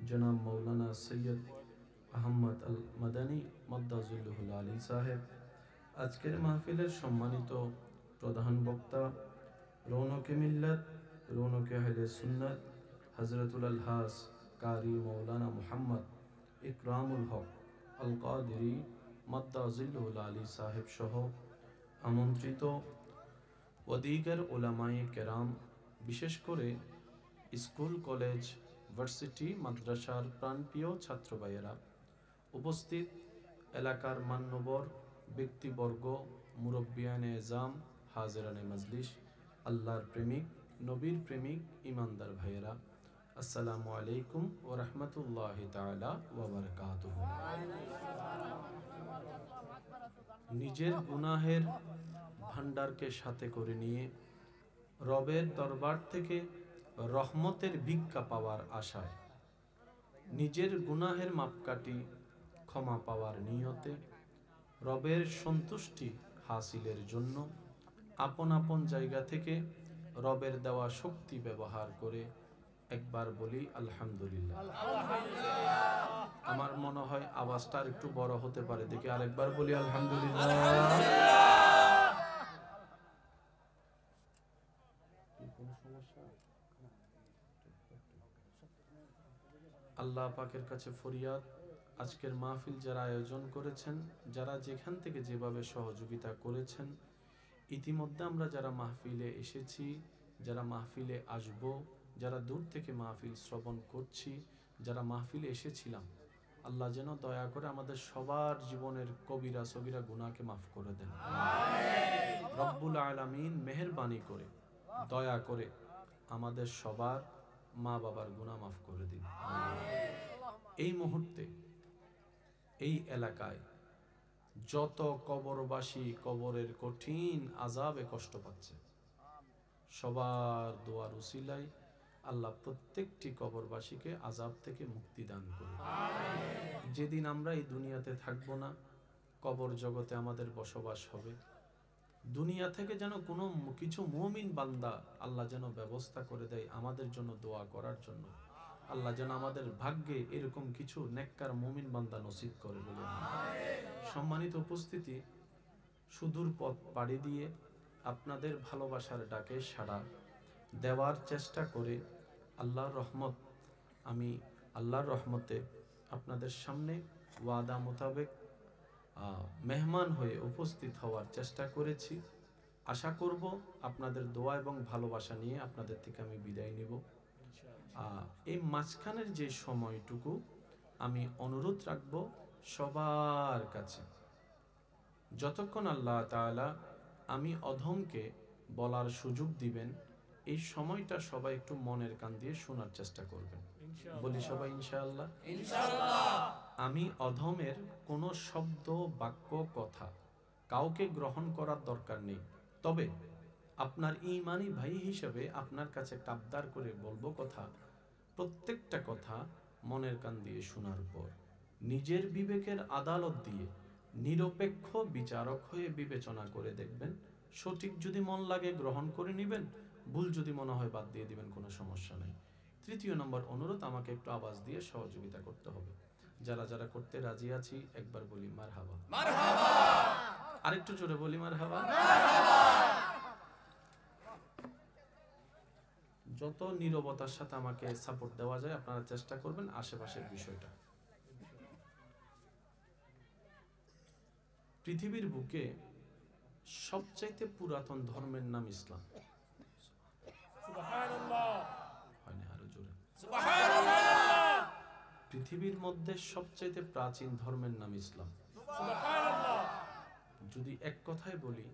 জনাব মৌলানা সৈয়দ আহমদ আল মাদানী মাদ্দাজুল্লুহুল আলী সাহেব, আজকের মাহফিলের সম্মানিত প্রধান বক্তা রৌনকে মিল্লাত রৌনকে আহলে সুন্নাত হযরতুল আলহাস কারি মৌলানা মুহাম্মদ ইকরামুল হক আল কাদেরী মাদ্দাজুল্লুহুল আলী সাহেব সহ আমন্ত্রিত ও দিগার উলামায়ে কেরাম, বিশেষ করে স্কুল, কলেজ, ভার্সিটি, মাদ্রাসার প্রাণপ্রিয় ছাত্র ভাইয়েরা, উপস্থিত এলাকার মান্যবর ব্যক্তিবর্গ, মুরব্বিয়ানে এজাম, হাজিরানে মজলিস, আল্লাহর প্রেমিক, নবীর প্রেমিক, ইমানদার ভাইয়েরা, আসসালামু আলাইকুম ওয়া রাহমাতুল্লাহি তাআলা ওয়া বারাকাতুহু। নিজের গুনাহের ভান্ডারকে সাথে করে নিয়ে রবের দরবার থেকে রহমতের ভিক্ষা পাওয়ার আশায়, নিজের গুনাহের মাপকাঠি ক্ষমা পাওয়ার নিয়তে, রবের সন্তুষ্টি হাসিলের জন্য আপন আপন জায়গা থেকে রবের দেওয়া শক্তি ব্যবহার করে একবার বলি আলহামদুলিল্লাহ। আমার মনে হয় আওয়াজটা আর একটু বড় হতে পারে, দেখি আরেকবার বলি আলহামদুলিল্লাহ। আল্লাহ পাকের কাছে ফরিয়াদ, আজকের মাহফিল যারা আয়োজন করেছেন, যারা যেখান থেকে যেভাবে সহযোগিতা করেছেন, ইতিমধ্যে আমরা যারা মাহফিলে এসেছি, যারা মাহফিলে আসব, যারা দূর থেকে মাহফিল শ্রবণ করছি, যারা মাহফিলে এসেছিলাম, আল্লাহ যেন দয়া করে আমাদের সবার জীবনের কবিরা সগীরা গুনাহকে মাফ করে দেন। রব্বুল আলামিন মেহেরবানি করে দয়া করে আমাদের সবার মা বাবার গুনাহ মাফ করে দিন। এই মুহূর্তে এই এলাকায় যত কবরবাসী কবরের কঠিন আযাবে কষ্ট পাচ্ছে, সবার দোয়ার উসিলায় আল্লাহ প্রত্যেকটি কবরবাসীকে আযাব থেকে মুক্তি দান করুন। যেদিন আমরা এই দুনিয়াতে থাকবো না, কবর জগতে আমাদের বসবাস হবে, দুনিয়া থেকে যেন কোনো কিছু মুমিন বান্দা আল্লাহ যেন ব্যবস্থা করে দেয় আমাদের জন্য দোয়া করার জন্য। আল্লাহ যেন আমাদের ভাগ্যে এরকম কিছু নেককার মুমিন বান্দা নসিব করে বলে। সম্মানিত উপস্থিতি, সুদূর পথ পাড়ি দিয়ে আপনাদের ভালোবাসার ডাকে সাড়া দেওয়ার চেষ্টা করে আল্লাহর রহমত, আমি আল্লাহর রহমতে আপনাদের সামনে ওয়াদা মোতাবেক মেহমান হয়ে উপস্থিত হওয়ার চেষ্টা করেছি। আশা করব আপনাদের দোয়া এবং ভালোবাসা নিয়ে আপনাদের থেকে আমি বিদায় নেব। এই মাঝখানের যে সময়টুকু আমি অনুরোধ রাখব সবার কাছে, যতক্ষণ আল্লাহ তাআলা আমি অধমকে বলার সুযোগ দিবেন, এই সময়টা সবাই একটু মনের কান দিয়ে শোনার চেষ্টা করবেন। বলি সবাই ইনশাআল্লাহ। আমি অধমের কোনো শব্দ, বাক্য, কথা কাউকে গ্রহণ করার দরকার নেই। তবে আপনার ঈমানি ভাই হিসেবে আপনার কাছে একটা আবদার করে বলবো কথা, প্রত্যেকটা কথা মনের কান দিয়ে শোনার পর নিজের বিবেকের আদালত দিয়ে নিরপেক্ষ বিচারক হয়ে বিবেচনা করে দেখবেন। সঠিক যদি মন লাগে গ্রহণ করে নেবেন, ভুল যদি মনে হয় বাদ দিয়ে দিবেন, কোনো সমস্যা নেই। তৃতীয় নম্বর অনুরোধ, আমাকে একটু আওয়াজ দিয়ে সহযোগিতা করতে হবে। যারা যারা করতে রাজি আছি একবার বলি মারহাবা। মারহাবা। আরেকটু জোরে বলি মারহাবা। যত নীরবতার সাথে আমাকে সাপোর্ট দেওয়া যায় আপনারা চেষ্টা করবেন আশেপাশের বিষয়টা। পৃথিবীর বুকে সবচাইতে পুরাতন ধর্মের নাম ইসলাম। পৃথিবীর মধ্যে সবচাইতে প্রাচীন ধর্মের নাম ইসলাম। যদি এক কথায় বলি,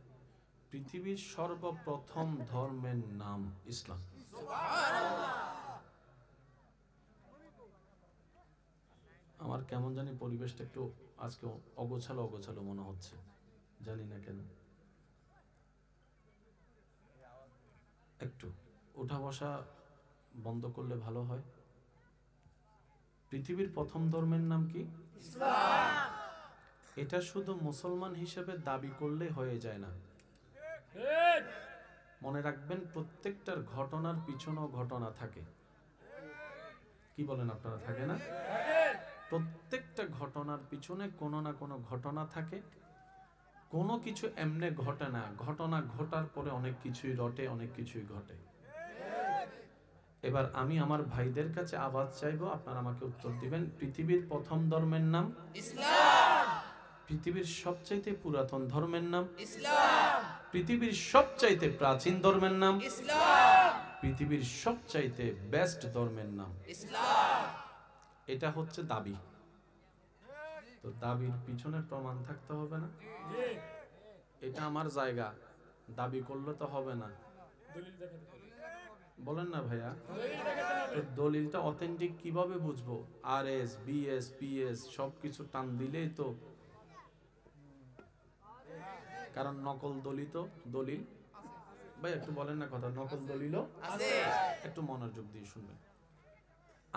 পৃথিবীর সর্বপ্রথম ধর্মের নাম ইসলাম। আমার কেমন জানি পরিবেশটা একটু আজকে অগোছালো অগোছালো মনে হচ্ছে, জানি না কেন। একটু ওঠা বসা বন্ধ করলে ভালো হয়। পৃথিবীর প্রথম ধর্মের নাম কি? ইসলাম। এটা শুধু মুসলমান হিসেবে দাবি করলে হয়ে যায় না। মনে রাখবেন, প্রত্যেকটার ঘটনার পিছনেও ঘটনা থাকে। কি বলেন আপনারা, থাকে না? প্রত্যেকটা ঘটনার পিছনে কোনো না কোনো ঘটনা থাকে। কোনো কিছু এমনি ঘটে না, ঘটনা ঘটার পরে অনেক কিছুই রটে, অনেক কিছুই ঘটে। এবার আমি আমার ভাইদের কাছে আওয়াজ চাইবো, আপনারা আমাকে উত্তর দিবেন। পৃথিবীর প্রথম ধর্মের নাম ইসলাম। পৃথিবীর সবচাইতে পুরাতন ধর্মের নাম ইসলাম। পৃথিবীর সবচাইতে প্রাচীন ধর্মের নাম ইসলাম। পৃথিবীর সবচাইতে বেস্ট ধর্মের নাম ইসলাম। এটা হচ্ছে দাবি। তো দাবির পিছনে প্রমাণ থাকতে হবে না? এটা আমার জায়গা, দাবি করলে তো হবে না। বলেন না ভাইয়া? দলিলটা অথেন্টিক কিভাবে বুঝবো? আরএস, বিএস, পিএস সবকিছু টান দিলেই তো, কারণ নকল দলিত দলিল। ভাই একটু বলেন না কথা, নকল দলিল আছে। একটু মনোযোগ দিয়ে শুনবেন।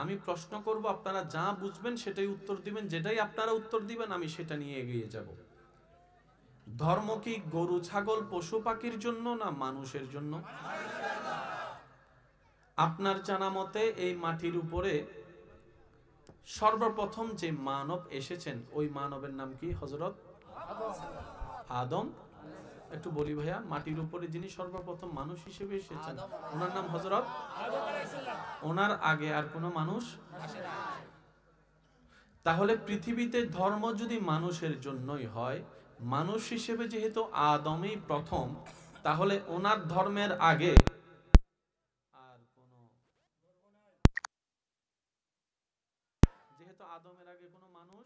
আমি প্রশ্ন করব, আপনারা যা বুঝবেন সেটাই উত্তর দিবেন। যেটাই আপনারা উত্তর দিবেন আমি সেটা নিয়ে এগিয়ে যাব। ধর্ম কি গরু ছাগল পশু পাখির জন্য না মানুষের জন্য? আপনার জানা মতে এই মাটির উপরে সর্বপ্রথম যে মানব এসেছেন, ওই মানবের নাম কি? হযরত আদম। একটু বলি ভাইয়া, মাটির উপরে যিনি সর্বপ্রথম মানুষ হিসেবে এসেছেন ওনার নাম হযরত আদম আলাইহিস সালাম। ওনার আগে আর কোনো মানুষ আসে না। তাহলে পৃথিবীতে ধর্ম যদি মানুষের জন্যই হয়, মানুষ হিসেবে যেহেতু আদমই প্রথম, তাহলে ওনার ধর্মের আগে আর কোনো, যেহেতু আদমের আগে কোনো মানুষ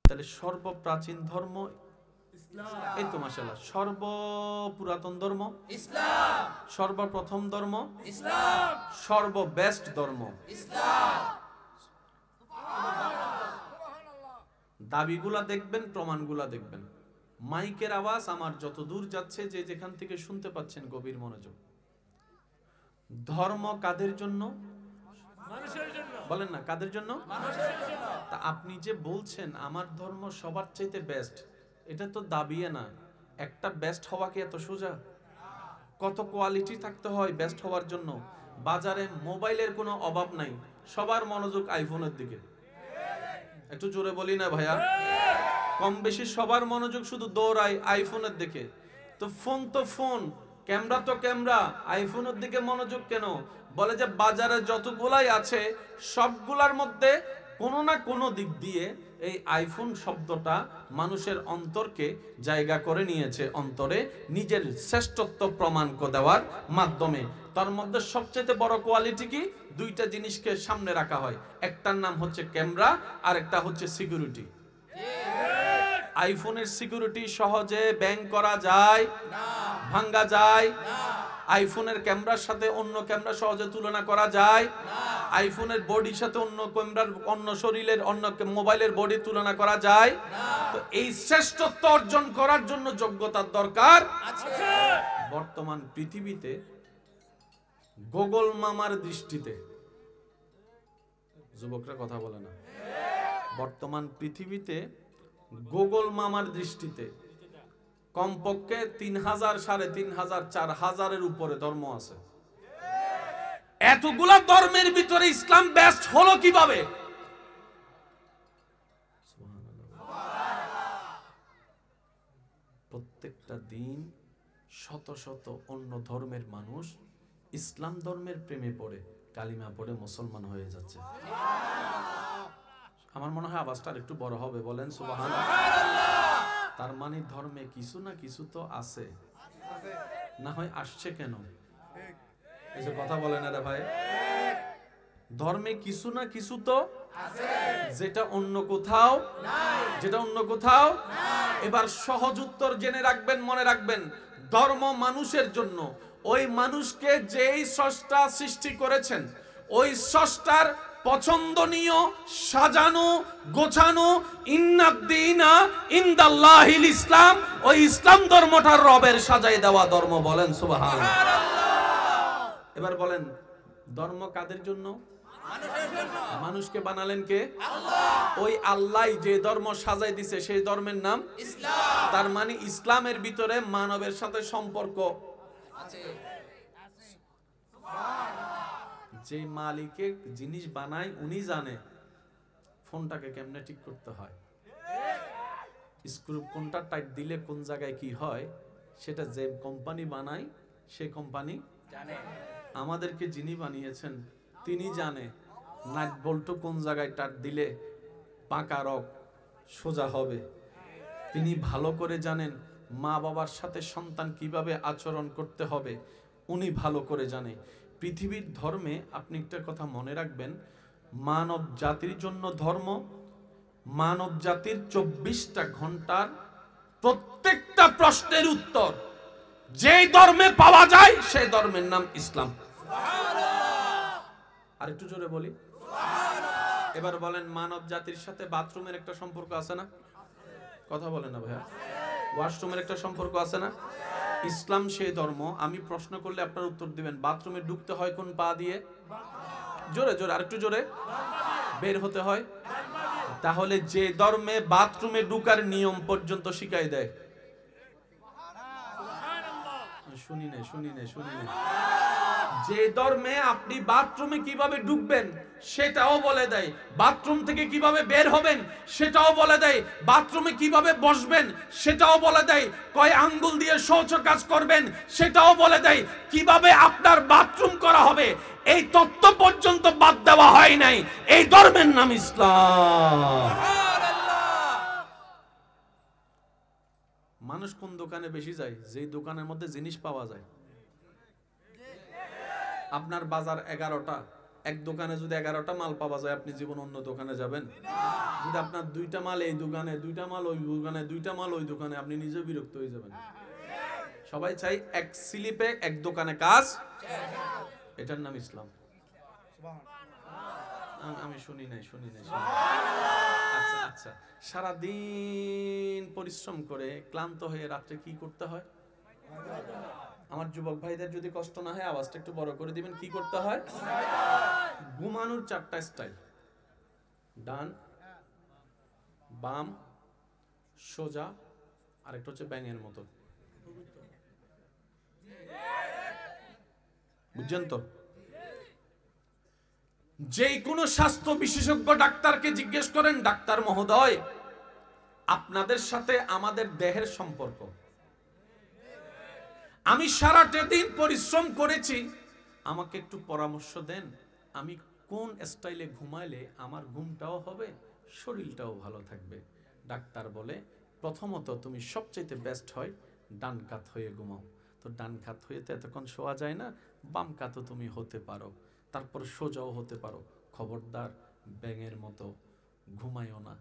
তাহলে সর্বপ্রাচীন ধর্ম ইসলাম। এই তো মাশাআল্লাহ। সর্বপুরাতন ধর্ম ইসলাম। সর্বপ্রথম ধর্ম ইসলাম। সর্ববেস্ট ধর্ম ইসলাম। দাবিগুলা দেখবেন, প্রমাণগুলা দেখবেন। মাইকের আওয়াজ আমার যত দূর যাচ্ছে, যে যেখান থেকে শুনতে পাচ্ছেন গভীর মনোযোগ। ধর্ম কাদের জন্য? মানুষের জন্য। বলেন না, কাদের জন্য? মানুষের জন্য। তা আপনি যে বলছেন আমার ধর্ম সবার চাইতে বেস্ট, এটা তো দাবিয়ে না। একটা বেস্ট হওয়া কি এত সোজা? কত কোয়ালিটি থাকতে হয় বেস্ট হওয়ার জন্য। বাজারে মোবাইলের কোনো অভাব নাই, সবার মনোযোগ আইফোনের দিকে। একটু জোরে বলি না ভাইয়া? কম বেশি সবার মনোযোগ শুধু দৌড়ায় আইফোনের দিকে। তো ফোন, ক্যামেরা তো ক্যামেরা, আইফোনের দিকে মনোযোগ কেন? বলে যে বাজারে যতগুলাই আছে সবগুলার মধ্যে কোনো না কোনো দিক দিয়ে এই আইফোন শব্দটা মানুষের অন্তরকে জায়গা করে নিয়েছে, অন্তরে নিজের শ্রেষ্ঠত্ব প্রমাণ দেওয়ার মাধ্যমে। তার মধ্যে সবচেয়ে বড় কোয়ালিটি কি? দুইটা জিনিসকে সামনে রাখা হয়, একটার নাম হচ্ছে ক্যামেরা আর একটা হচ্ছে সিকিউরিটি। আইফোনের সিকিউরিটি সহজে ব্যাং করা যায় না, ভাঙা যায় না। আইফোনের ক্যামেরার সাথে অন্য ক্যামেরা সহজে তুলনা করা যায় না। আইফোনের বডির সাথে অন্য ক্যামেরার, অন্য শরীরের, অন্য মোবাইলের বডি তুলনা করা যায় না। তো এই শ্রেষ্ঠত্ব অর্জন করার জন্য যোগ্যতার দরকার আছে। বর্তমান পৃথিবীতে গুগল মামার দৃষ্টিতে, যুবকরা কথা বলে না, বর্তমান পৃথিবীতে গুগল মামার দৃষ্টিতে কমপক্ষে 3000, 3500, 4000-এর উপরে ধর্ম আছে। এতগুলা ধর্মের ভিতরে ইসলাম বেস্ট হলো কিভাবে? প্রত্যেকটা দিন শত শত অন্য ধর্মের মানুষ ইসলাম ধর্মের প্রেমে পড়ে, কালিমা পড়ে মুসলমান হয়ে যাচ্ছে। আমার মনে হয় আওয়াজটা একটু বড় হবে, বলেন সুবহানাল্লাহ। তার মানে ধর্মে কিছু না কিছু তো আছে, না হয় আসছে কেন? এই যে কথা বলেন না রে ভাই, ধর্মে কিছু না কিছু তো আছে, যেটা অন্য কোথাও নাই, যেটা অন্য কোথাও নাই। এবার সহজ উত্তর জেনে রাখবেন, মনে রাখবেন, ধর্ম মানুষের জন্য। ওই মানুষকে যেই স্রষ্টা সৃষ্টি করেছেন, ওই স্রষ্টার পছন্দনীয়, সাজানো, গোছানো ইন্নাদ্দীনা ইনদাল্লাহিল ইসলাম, ওই ইসলাম ধর্মটা রবের সাজাই দেওয়া ধর্ম। বলেন সুবহানাল্লাহ। এবার বলেন, ধর্ম কাদের জন্য? মানুষের জন্য। মানুষকে বানালেন কে? আল্লাহ। ওই আল্লাহ যে ধর্ম সাজাই দিছে সেই ধর্মের নাম ইসলাম। তার মানে ইসলামের ভিতরে মানবের সাথে সম্পর্ক আছে। যে মালিকে জিনিস বানায় উনি জানে ফোনটাকে কেমনে ঠিক করতে হয়, স্ক্রু কোনটা টাইট দিলে কোন জায়গায় কি হয়, সেটা যে কোম্পানি বানায় সেই কোম্পানি জানে। আমাদেরকে যিনি বানিয়েছেন তিনি জানে নাট বল্টু কোন জায়গায় টাইট দিলে পাকা রক সোজা হবে। তিনি ভালো করে জানেন মা বাবার সাথে সন্তান কিভাবে আচরণ করতে হবে, উনি ভালো করে জানে। পৃথিবীর ধর্মে আপনি একটা কথা মনে রাখবেন, মানব জাতির জন্য ধর্ম, মানব জাতির 24টা ঘন্টার প্রত্যেকটা প্রশ্নের উত্তর যেই ধর্মে পাওয়া যায় সেই ধর্মের নাম ইসলাম। আর একটু জোরে বলি। এবার বলেন, মানব জাতির সাথে বাথরুমের একটা সম্পর্ক আছে না? কথা বলেন না ভাইয়া। ওয়াশরুমের একটা সম্পর্ক আছে না? ইসলাম সেই ধর্ম, আমি প্রশ্ন করলে আপনার উত্তর দিবেন, বাথরুমে ঢুকতে হয় কোন পা দিয়ে? জোরে জোরে, আরেকটু জোরে। বের হতে হয়? তাহলে যে ধর্মে বাথরুমে ঢুকার নিয়ম পর্যন্ত শিখাই দেয়, শুনি নাই। যে ধর্মে আপনি বাথরুমে কিভাবে ঢুকবেন সেটাও বলে দেয়, বাথরুম থেকে কিভাবে বের হবেন সেটাও বলে দেয়, বাথরুমে কিভাবে বসবেন সেটাও বলে দেয়, কয় আঙ্গুল দিয়ে শৌচ কাজ করবেন সেটাও বলে দেয়, কিভাবে আপনার বাথরুম করা হবে এই তত্ত্ব পর্যন্ত বাদ দেওয়া হয় নাই। এই ধর্মের নাম ইসলাম। মানুষ কোন দোকানে বেশি যায়? যেই দোকানের মধ্যে জিনিস পাওয়া যায়। আপনার বাজার 11টা, এক দোকানে যদি 11টা মাল পাওয়া যায়, আপনি জীবন অন্য দোকানে যাবেন? যদি আপনার 2টা মাল এই দোকানে, 2টা মাল ওই দোকানে, 2টা মাল ওই দোকানে, আপনি নিজেও বিরক্ত হয়ে যাবেন। সবাই চাই এক স্লিপে এক দোকানে কাজ, এটার নাম ইসলাম। আমি শুনি নাই। আচ্ছা আচ্ছা, সারাদিন পরিশ্রম করে ক্লান্ত হয়ে রাত্রে কি করতে হয়? আমার যুবক ভাইদের যদি কষ্ট না হয় আওয়াজটা একটু বড় করে দিবেন। কি করতে হয়? ঘুমানোর 4টা স্টাইল: ডান, বাম, সোজা, আরেকটা হচ্ছে ব্যাঙের মতো। বুঝছেন তো? যে কোনো স্বাস্থ্য বিশেষজ্ঞ ডাক্তারকে জিজ্ঞেস করেন, ডাক্তার মহোদয়, আপনাদের সাথে আমাদের দেহের সম্পর্ক, আমি সারাটা দিন পরিশ্রম করেছি, আমাকে একটু পরামর্শ দেন, আমি কোন স্টাইলে ঘুমাইলে আমার ঘুমটাও হবে, শরীরটাও ভালো থাকবে। ডাক্তার বলে, প্রথমত তুমি সবচেয়ে বেস্ট হয় ডান কাত হয়ে ঘুমাও। তো ডান কাত হয়ে তো এতক্ষণ শোয়া যায় না, বাম কাতও তুমি হতে পারো, তারপর সোজাও হতে পারো। খবরদার ব্যাঙের মতো ঘুমাইও না,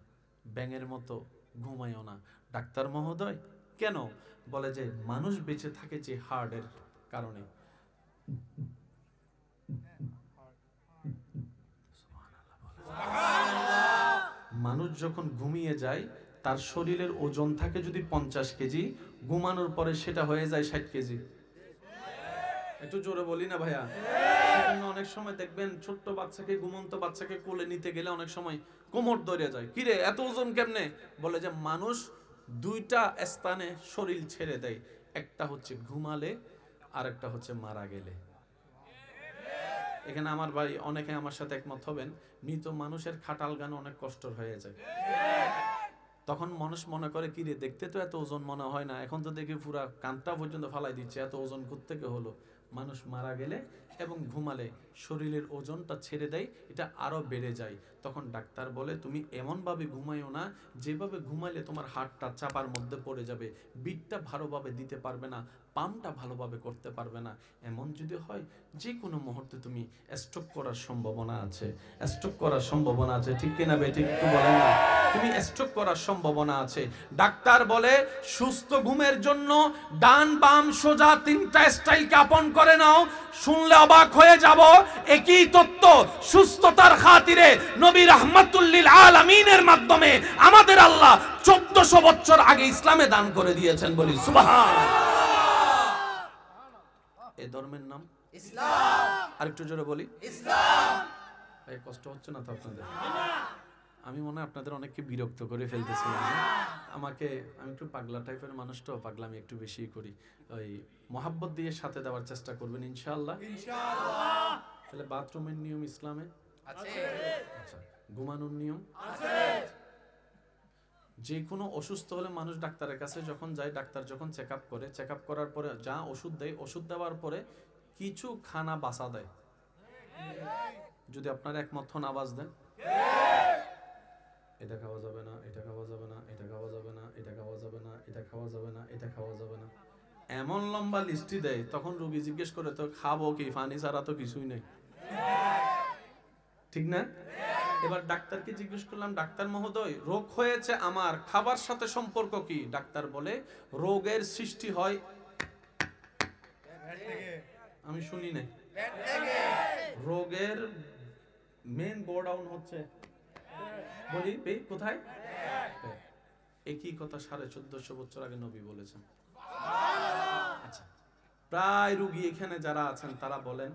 ব্যাঙের মতো ঘুমাইও না। ডাক্তার মহোদয়, কেন? বলে যে মানুষ বেঁচে থাকে যে হার্টের কারণে। মানুষ যখন ঘুমিয়ে যায় তার শরীরের ওজন থাকে যদি 50 কেজি, ঘুমানোর পরে সেটা হয়ে যায় 60 কেজি। একটু জোরে বলি না ভাইয়া? অনেক সময় দেখবেন ছোট্ট বাচ্চাকে, ঘুমন্ত বাচ্চাকে কোলে নিতে গেলে অনেক সময় কোমর ধরে যায়। কিরে এত ওজন কেমনে? বলে যে মানুষ 2টা স্থানে শরীর ছেড়ে দেয়, একটা হচ্ছে ঘুমালে আর একটা হচ্ছে মারা গেলে। এখানে আমার ভাই অনেকে আমার সাথে একমত হবেন, মৃত মানুষের খাটাল গান অনেক কষ্ট হয়ে যায়। তখন মানুষ মনে করে, কিরে দেখতে তো এত ওজন মনে হয় না, এখন তো দেখি পুরা কানটা পর্যন্ত ফালাই দিচ্ছে, এত ওজন কোত্থেকে হলো? মানুষ মারা গেলে এবং ঘুমালে শরীরের ওজনটা ছেড়ে দেয়, এটা আরো বেড়ে যায়। তখন ডাক্তার বলে তুমি এমনভাবে ঘুমাইও না যেভাবে ঘুমাইলে তোমার হাড়টা চাপার মধ্যে পড়ে যাবে, বিটটা ভালোভাবে দিতে পারবে না, পাম্পটা ভালোভাবে করতে পারবে না। এমন যদি হয় যে কোনো মুহূর্তে তুমি স্ট্রোক করার সম্ভাবনা আছে, স্ট্রোক করার সম্ভাবনা আছে। ঠিক কিনা বে ঠিক? একটু বলেন না। তুমি স্ট্রোক করার সম্ভাবনা আছে। ডাক্তার বলে সুস্থ ঘুমের জন্য ডান বাম সোজা 3টা স্টাইলকে আপন করে নাও। শুনলে অবাক হয়ে যাব, একই তত্ত্ব সুস্থতার খাতিরে নবী রাহমাতুল লিল আলামিনের মাধ্যমে আমাদের আল্লাহ 1400 বছর আগে ইসলামে দান করে দিয়েছেন। বলি সুবহানাল্লাহ। এই ধর্মের নাম ইসলাম। আরেকটু জোরে বলি ইসলাম। ভাই কষ্ট হচ্ছে না তো আপনাদের? আমি মনে হয় আপনাদের অনেককে বিরক্ত করে ফেলতেছি। আমি একটু পাগলা টাইপের মানুষ, তো পাগলামি একটু বেশি করি। ওই মহাব্বত দিয়ে সাথে দেওয়ার চেষ্টা করবেন ইনশাআল্লাহ। তাহলে বাথরুমের নিয়ম ইসলামে আছে। আচ্ছা, ঘুমানোর নিয়ম আছে। যে কোনো অসুস্থ হলে মানুষ ডাক্তারের কাছে যখন যায়, ডাক্তার যখন চেক আপ করে, চেক আপ করার পরে যা ওষুধ দেয়, ওষুধ দেওয়ার পরে কিছু খানা বাসা দেয়। যদি আপনার একমত হন আওয়াজ দেন। এটা খাওয়া যাবে না, এটা খাওয়া যাবে না, এটা খাওয়া যাবে না, এটা খাওয়া যাবে না, এটা খাওয়া যাবে না, এটা খাওয়া যাবে না, এমন লম্বা লিস্টি দেয়। তখন রোগী জিজ্ঞেস করে, তো খাবো কি? পানি ছাড়া তো কিছুই নেই, ঠিক না? এবার ডাক্তারকে জিজ্ঞেস করলাম, ডাক্তার মহোদয় রোগ হয়েছে আমার, খাবার সাথে সম্পর্ক কি? ডাক্তার বলে রোগের সৃষ্টি হয়, আমি শুনি নাই, রোগের মেন গোডাউন হচ্ছে, বলি কোথায়? একই কথা 1450 বছর আগে নবী বলেছেন। আচ্ছা, প্রায় রোগী এখানে যারা আছেন তারা বলেন,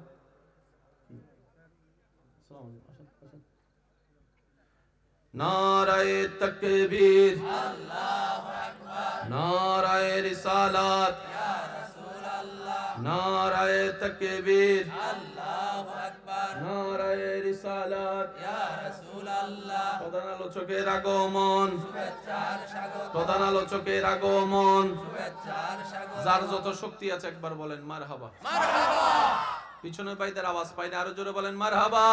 নারায়ে তাকবীর, আল্লাহু আকবার, নারায়ে রিসালাত, ইয়া রাসূলুল্লাহ, নারায়ে তাকবীর, আল্লাহু আকবার, নারায়ে রিসালাত, ইয়া রাসূলুল্লাহ। প্রধান আলোচকের আগমন, শুভেচ্ছার স্বাগত, প্রধান আলোচকের আগমন, শুভেচ্ছার স্বাগত। যার যত শক্তি আছে একবার বলেন মারহাবা, মারহাবা। পিছনের ভাইদের আওয়াজ পাই না, আরো জোরে বলেন মারহাবা।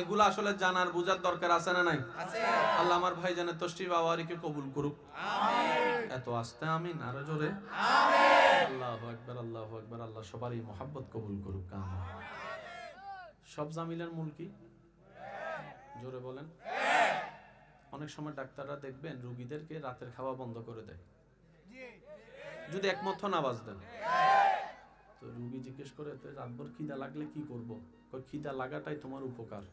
এগুলো আসলে জানার বুঝার দরকার আছে না নাই? আছে। আল্লাহ আমার ভাইজানের তশরিফ আওয়ারিকে কবুল করুক, আমিন। এত আস্তে আমিন, আরো জোরে আমিন। আল্লাহু আকবার, আল্লাহু আকবার। আল্লাহ সবারই মহব্বত কবুল করুক, আমিন। সব জামিলার মূল কি? জোরে বলেন। অনেক সময় ডাক্তাররা দেখবেন রোগীদেরকে রাতের খাওয়া বন্ধ করে দেয় যদি একমত না আওয়াজ দেন। তো রোগী জিজ্ঞেস করে রাতভর খিদা লাগলে কি করব? খিদা লাগাটাই তোমার উপকার।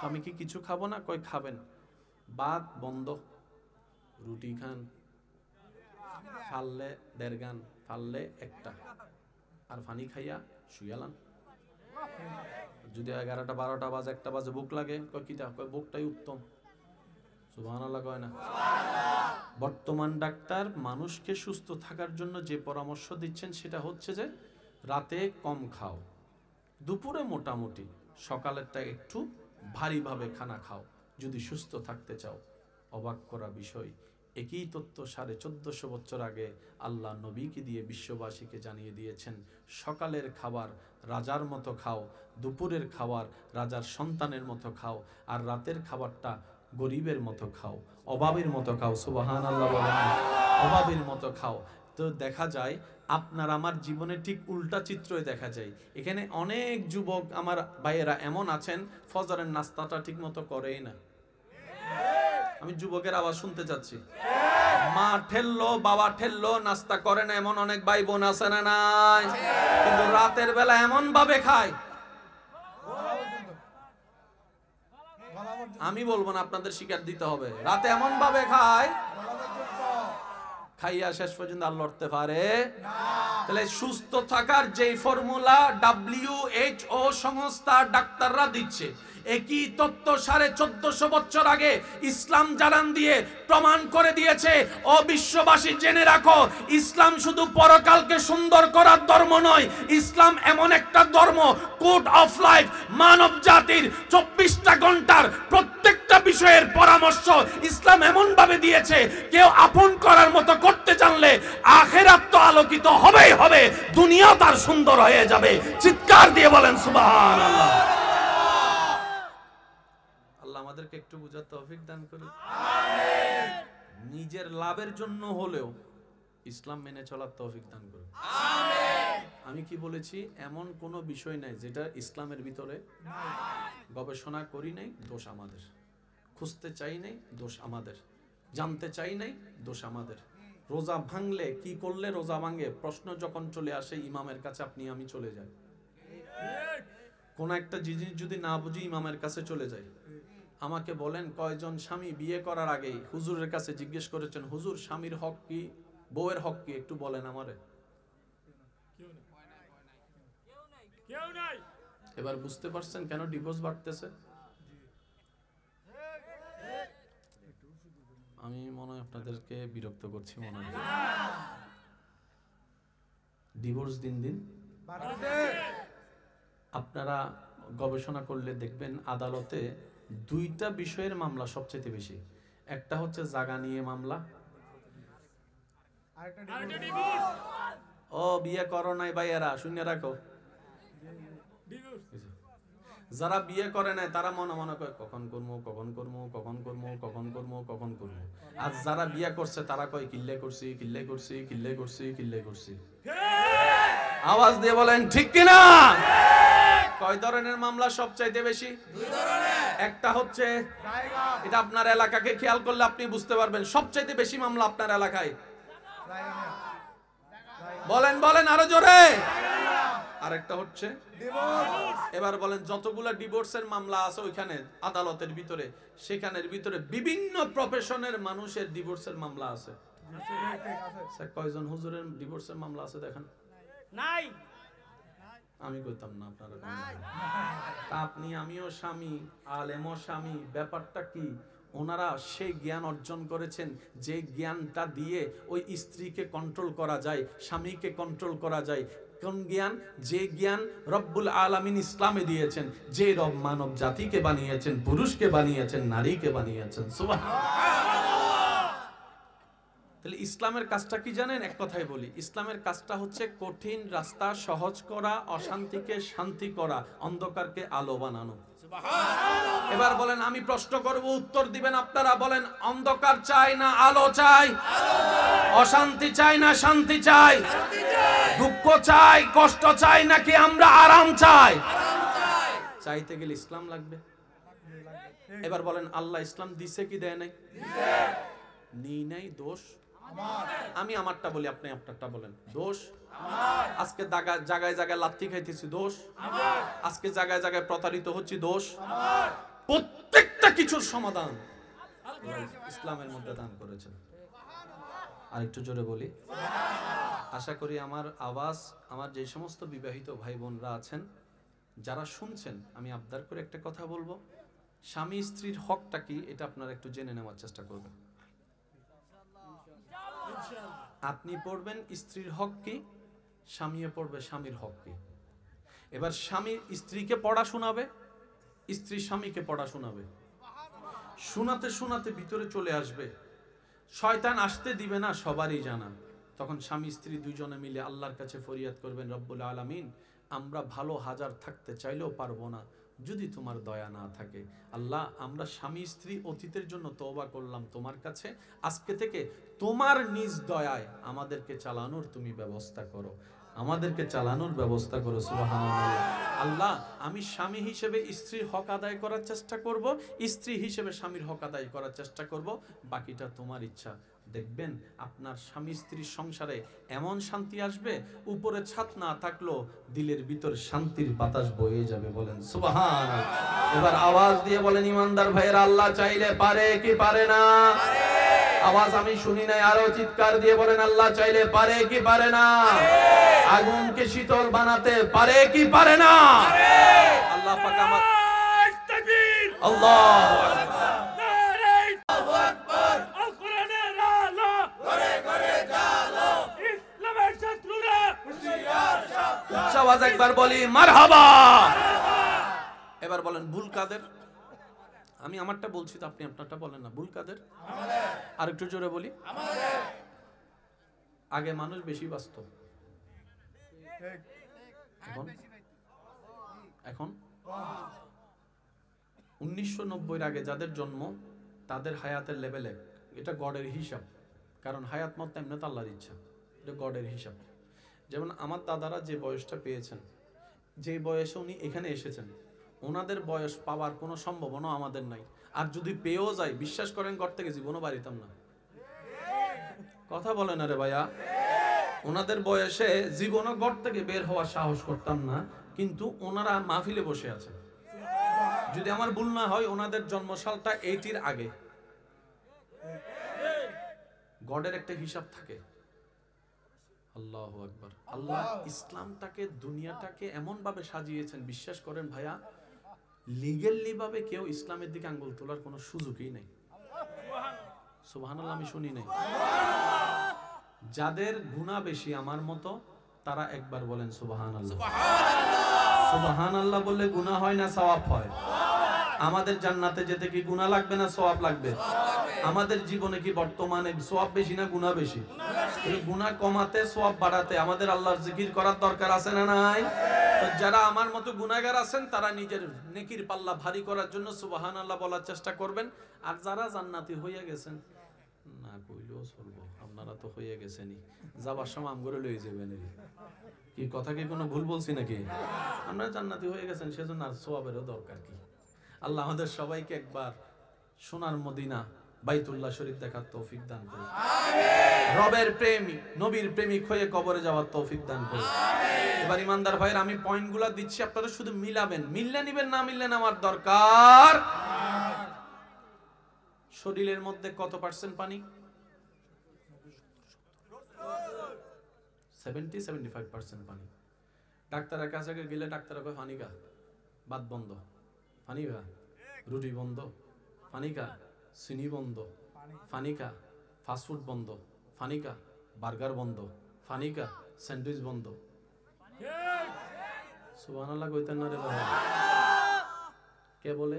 আমি কি কিছু খাবো না? কই খাবেন। ভাত বন্ধ, রুটি খান, ফাললে 1.5 গান, ফাললে 1টা, আর পানি খাইয়া শুয়ালান। যদি 11টা 12টা বাজে 1টা বাজে ভুক লাগে, কই কিটা? কই ভুকটাই উত্তম। সুবহানাল্লাহ কয় না? বর্তমান ডাক্তার মানুষকে সুস্থ থাকার জন্য যে পরামর্শ দিচ্ছেন সেটা হচ্ছে যে রাতে কম খাও, দুপুরে মোটামুটি, সকালেরটা একটু ভারীভাবে খানা খাও যদি সুস্থ থাকতে চাও। অবাক করা বিষয়, একই তথ্য 1450 বছর আগে আল্লাহ নবীকে দিয়ে বিশ্ববাসীকে জানিয়ে দিয়েছেন। সকালের খাবার রাজার মতো খাও, দুপুরের খাবার রাজার সন্তানের মতো খাও, আর রাতের খাবারটা গরিবের মতো খাও, অভাবের মতো খাও। সুবহানাল্লাহ বলেন। অভাবের মতো খাও। তো দেখা যায় আপনার আমার জীবনে ঠিক উল্টা চিত্রই দেখা যায়। এখানে অনেক যুবক আমার ভাইয়েরা এমন আছেন ফজরের নাস্তাটা ঠিক মতো করেই না। আমি যুবকের আওয়াজ শুনতে চাচ্ছি। মা ঠেললো, বাবা ঠেললো, নাস্তা করে না এমন অনেক ভাই বোন আছে না নাই? কিন্তু রাতের বেলা এমন ভাবে খায়, আমি বলবো না, আপনাদের স্বীকার দিতে হবে। রাতে এমন ভাবে খায়, খাইয়া শেষ পর্যন্ত আর লড়তে পারে না। তাহলে সুস্থ থাকার যে ফর্মুলা WHO সংস্থা ডাক্তাররা দিচ্ছে, একই তত্ত্ব 1450 বছর আগে ইসলাম জানান দিয়ে প্রমাণ করে দিয়েছে। ও বিশ্ববাসী জেনে রাখো, ইসলাম শুধু পরকালকে সুন্দর করার ধর্ম নয়, ইসলাম এমন একটা ধর্ম, কোড অফ লাইফ, মানব জাতির 24টা ঘন্টার প্রত্যেকটা বিষয়ের পরামর্শ ইসলাম এমন ভাবে দিয়েছে, কেউ আপন করার মতো করতে জানলে আখিরাত তো আলোকিত হবেই হবে, দুনিয়াও তার সুন্দর হয়ে যাবে। চিৎকার দিয়ে বলেন সুবহানাল্লাহ। আল্লাহ আমাদেরকে একটু বুঝার তৌফিক দান করুন। আমিন। নিজের লাভের জন্য হলেও ইসলাম মেনে চলার তৌফিক দান করুন। আমিন। আমি কি বলেছি? এমন কোনো বিষয় নাই যেটা ইসলামের ভিতরে নাই। গবেষণা করি নাই, দোষ আমাদের। খুঁজতে চাই নাই, দোষ আমাদের। জানতে চাই নাই, দোষ আমাদের। রোজা ভাঙলে কি করলে রোজা ভাঙে প্রশ্ন যখন চলে আসে ইমামের কাছে আপনি আমি চলে যাই। কোন একটা জিনিস যদি না বুঝি ইমামের কাছে চলে যাই। আমাকে বলেন, কয়জন স্বামী বিয়ে করার আগেই হুজুরের কাছে জিজ্ঞেস করেছেন, হুজুর স্বামীর হক কি, বউয়ের হক কি, একটু বলেন আমারে। এবার বুঝতে পারছেন কেন ডিভোর্স বাড়তেছে? আমি মনে হয় আপনাদেরকে বিরক্ত করছি, মনে হয় ডিভোর্স দিন দিন বাড়ছে। আপনারা গবেষণা করলে দেখবেন আদালতে 2টা বিষয়ের মামলা সবচেয়ে বেশি। একটা হচ্ছে জায়গা নিয়ে মামলা, ও বিয়ে করো নাই ভাইয়েরা শুনে রাখো। যারা বিয়ে করে নাই তারা মনে মনে কয় কখন করবো কখন করবো কখন করবো কখন করবো কখন করবো। আর যারা বিয়ে করছে তারা কয় কিল্লে করছি কিল্লে করছি কিল্লে করছি কিল্লে করছি। আওয়াজ দিয়ে বলেন ঠিক কিনা? কয় ধরনের মামলা সবচাইতে বেশি? 2 ধরনের। একটা হচ্ছে জায়গা, এটা আপনার এলাকাকে খেয়াল করলে আপনি বুঝতে পারবেন সবচাইতে বেশি মামলা আপনার এলাকায়। বলেন বলেন আরো জোরে। আরেকটা হচ্ছে ডিভোর্স। এবার বলেন যতগুলা ডিভোর্সের মামলা আছে ওইখানে আদালতের ভিতরে, সেখানের ভিতরে বিভিন্ন প্রফেশনের মানুষের ডিভোর্সের মামলা আছে। স্যার কয়জন হুজুরের ডিভোর্সের মামলা আছে দেখেন? নাই। আমি কইতাম না, আপনারা আপনি আমিও স্বামী, আলেমও স্বামী। ব্যাপারটা কি? ওনারা সেই জ্ঞান অর্জন করেছেন যে জ্ঞানটা দিয়ে ওই স্ত্রীকে কন্ট্রোল করা যায়, স্বামীকে কন্ট্রোল করা যায়। কোন জ্ঞান? যে জ্ঞান রব্বুল আলামিন ইসলামে দিয়েছেন। যে রব মানব জাতিকে বানিয়েছেন, পুরুষকে বানিয়েছেন, নারীকে বানিয়েছেন। সুবহানাল্লাহ। তাহলে ইসলামের কাজটা কি জানেন? এক কথায় বলি, ইসলামের কাজটা হচ্ছে কঠিন রাস্তা সহজ করা, অশান্তিকে শান্তি করা, অন্ধকারকে আলো বানানো। এবার বলেন, আমি প্রশ্ন করব, উত্তর দিবেন আপনারা। বলেন, অন্ধকার চাই না আলো চাই? অশান্তি চাই না শান্তি চাই? দুঃখ চাই কষ্ট চাই নাকি আমরা আরাম চাই? চাইতে গেলে ইসলাম লাগবে। এবার বলেন, আল্লাহ ইসলাম দিছে কি দেয় নাই? নেই নাই, দোষ আমি আমারটা বলি, আপনি আপনারটা বলেন। দোষ আজকে জায়গায় জায়গায় লাথি খাইতেছি, দোষ আজকে জায়গায় জায়গায় প্রতারিত হচ্ছে, দোষ প্রত্যেকটা কিছুর সমাধান ইসলামের মধ্যে দান করেছেন। আর একটু জোরে বলি। আশা করি আমার আওয়াজ, আমার যে সমস্ত বিবাহিত ভাই বোনরা আছেন যারা শুনছেন, আমি আবদার করে একটা কথা বলবো, স্বামী স্ত্রীর হকটা কি এটা আপনারা একটু জেনে নেওয়ার চেষ্টা করবেন। আপনি পড়বেন স্ত্রীর হক কি, স্বামীও পড়বে স্বামীর হক কি। এবার স্বামী স্ত্রীকে পড়া শোনাবে, স্ত্রী স্বামীকে পড়া শোনাবে। শোনাতে শোনাতে ভিতরে চলে আসবে, শয়তান আসতে দিবে না, সবারই জানা। তখন স্বামী স্ত্রী দুইজনে মিলে আল্লাহর কাছে ফরিয়াদ করবেন, রব্বুল আলামিন, আমরা ভালো হাজার থাকতে চাইলেও পারবো না যদি তোমার দয়া না থাকে। আল্লাহ, আমরা স্বামী স্ত্রী অতীতের জন্য তওবা করলাম তোমার কাছে, আজকে থেকে তোমার নিজ দয়ায় আমাদেরকে চালানোর তুমি ব্যবস্থা করো, আমাদেরকে চালানোর ব্যবস্থা করো। সুবহানাল্লাহ। আল্লাহ, আমি স্বামী হিসেবে স্ত্রীর হক আদায় করার চেষ্টা করব, স্ত্রী হিসেবে স্বামীর হক আদায় করার চেষ্টা করব, বাকিটা তোমার ইচ্ছা। দেখবেন আপনার স্বামী স্ত্রীর সংসারে এমন শান্তি আসবে, উপরে ছাদ না থাকলো দিলের ভিতর শান্তির বাতাস বয়ে যাবে। বলেন সুবহানাল্লাহ। এবার আওয়াজ দিয়ে বলেন, ইমানদার ভাইয়েরা, আল্লাহ চাইলে পারে কি পারে না? আওয়াজ আমি শুনি নাই, আরো চিৎকার দিয়ে বলেন, আল্লাহ চাইলে পারে কি পারে না? আগুনকে শীতল বানাতে পারে কি পারে না? আল্লাহ পাক আমার তাকবীর, আল্লাহু আকবার, আল্লাহু আকবার, আল কোরআনের আলো ঘরে ঘরে জালো, ইসলামের শত্রুরা হুঁশিয়ার সাবধান। আওয়াজ একবার বলি মারহাবা। এবার বলেন, ভুল কাদের? আমি আমারটা বলছি তো আপনি আপনারটা বলেন না। ভুল কাদের? আমাদের। আর একটু জোরে বলি, আমাদের। আগে মানুষ বেশি বাঁচত, এখন 1990 আগে যাদের জন্ম তাদের হায়াতের লেভেলে, এটা গডের হিসাব, কারণ হায়াত মত এমনি তো আল্লাহর ইচ্ছা, এটা গডের হিসাব। যেমন আমার দাদারা যে বয়সটা পেয়েছেন, যে বয়সে উনি এখানে এসেছেন, ওনাদের বয়স পাওয়ার কোনো সম্ভাবনা আমাদের নাই। আর যদি পেয়েও যায়, বিশ্বাস করেন ঘর থেকে জীবনও বাড়িতাম না। কথা বলেন আরে ভাইয়া, ওনাদের বয়সে জীবনও ঘর থেকে বের হওয়ার সাহস করতাম না, কিন্তু ওনারা মাহফিলে বসে আছেন। যদি আমার ভুল না হয় ওনাদের জন্মসালটা 80 আগে। গডের একটা হিসাব থাকে। আল্লাহু আকবার। আল্লাহ ইসলামটাকে, দুনিয়াটাকে এমন ভাবে সাজিয়েছেন, বিশ্বাস করেন ভাইয়া, লিগ্যালি ভাবে কেউ ইসলামের দিকে আঙ্গুল তোলার কোনো সুযোগই নেই। সুবহানাল্লাহ, আমি শুনি নাই। যাদের গুনাহ বেশি আমার মতো, তারা একবার বলেন সুবহানাল্লাহ। সুবহানাল্লাহ বললে গুনাহ হয় না সওয়াব হয়? আমাদের জান্নাতে যেতে কি গুনাহ লাগবে না সওয়াব লাগবে? আমাদের জীবনে কি বর্তমানে সওয়াব বেশি না গুনাহ বেশি? এই গুনাহ কমাতে সওয়াব বাড়াতে আমাদের আল্লাহর জিকির করার দরকার আছে না নাই? তো যারা আমার মতো গুনাহগার আছেন তারা নিজের নেকির পাল্লা ভারী করার জন্য সুবহানাল্লাহ বলার চেষ্টা করবেন। আর যারা জান্নাতি হয়ে গেছেন, না কইলেও চলবো, আপনারা তো হয়ে গেছেনই, যাবার সময় আমগরে লয়ে যাবেন। কি কথা কি কোনো ভুল বলছি নাকি? আপনারা জান্নাতি হয়ে গেছেন, সেজন্য আর সওয়াবেরও দরকার কি? আল্লাহ আমাদের সবাইকে একবার সোনার মদিনা বাইতুল্লাহ শরীফ দেখার তৌফিক দান করুন। আমিন। রবের প্রেমিক, নবীর প্রেমিক হয়ে কবরে যাওয়ার তৌফিক দান করুন। আমিন। এবার ইমানদার ভাইরা, আমি পয়েন্টগুলো দিচ্ছি, আপনারা শুধু মিলাবেন, মিললে নিবেন, না মিললে আমার দরকার। শরীরের মধ্যে কত পার্সেন্ট পানি? 70-75% পানি। ডাক্তারের কাছে গেলে ডাক্তার কয় পানি খা, ভাত বন্ধ, পানি খা, রুটি বন্ধ, পানি খা, চিনি বন্ধ, পানি খা, ফাস্টফুড বন্ধ, পানি খা, বার্গার বন্ধ, পানি খা, স্যান্ডউইচ বন্ধ। সুবহানাল্লাহ কইতেন না রে বাবা? কে বলে?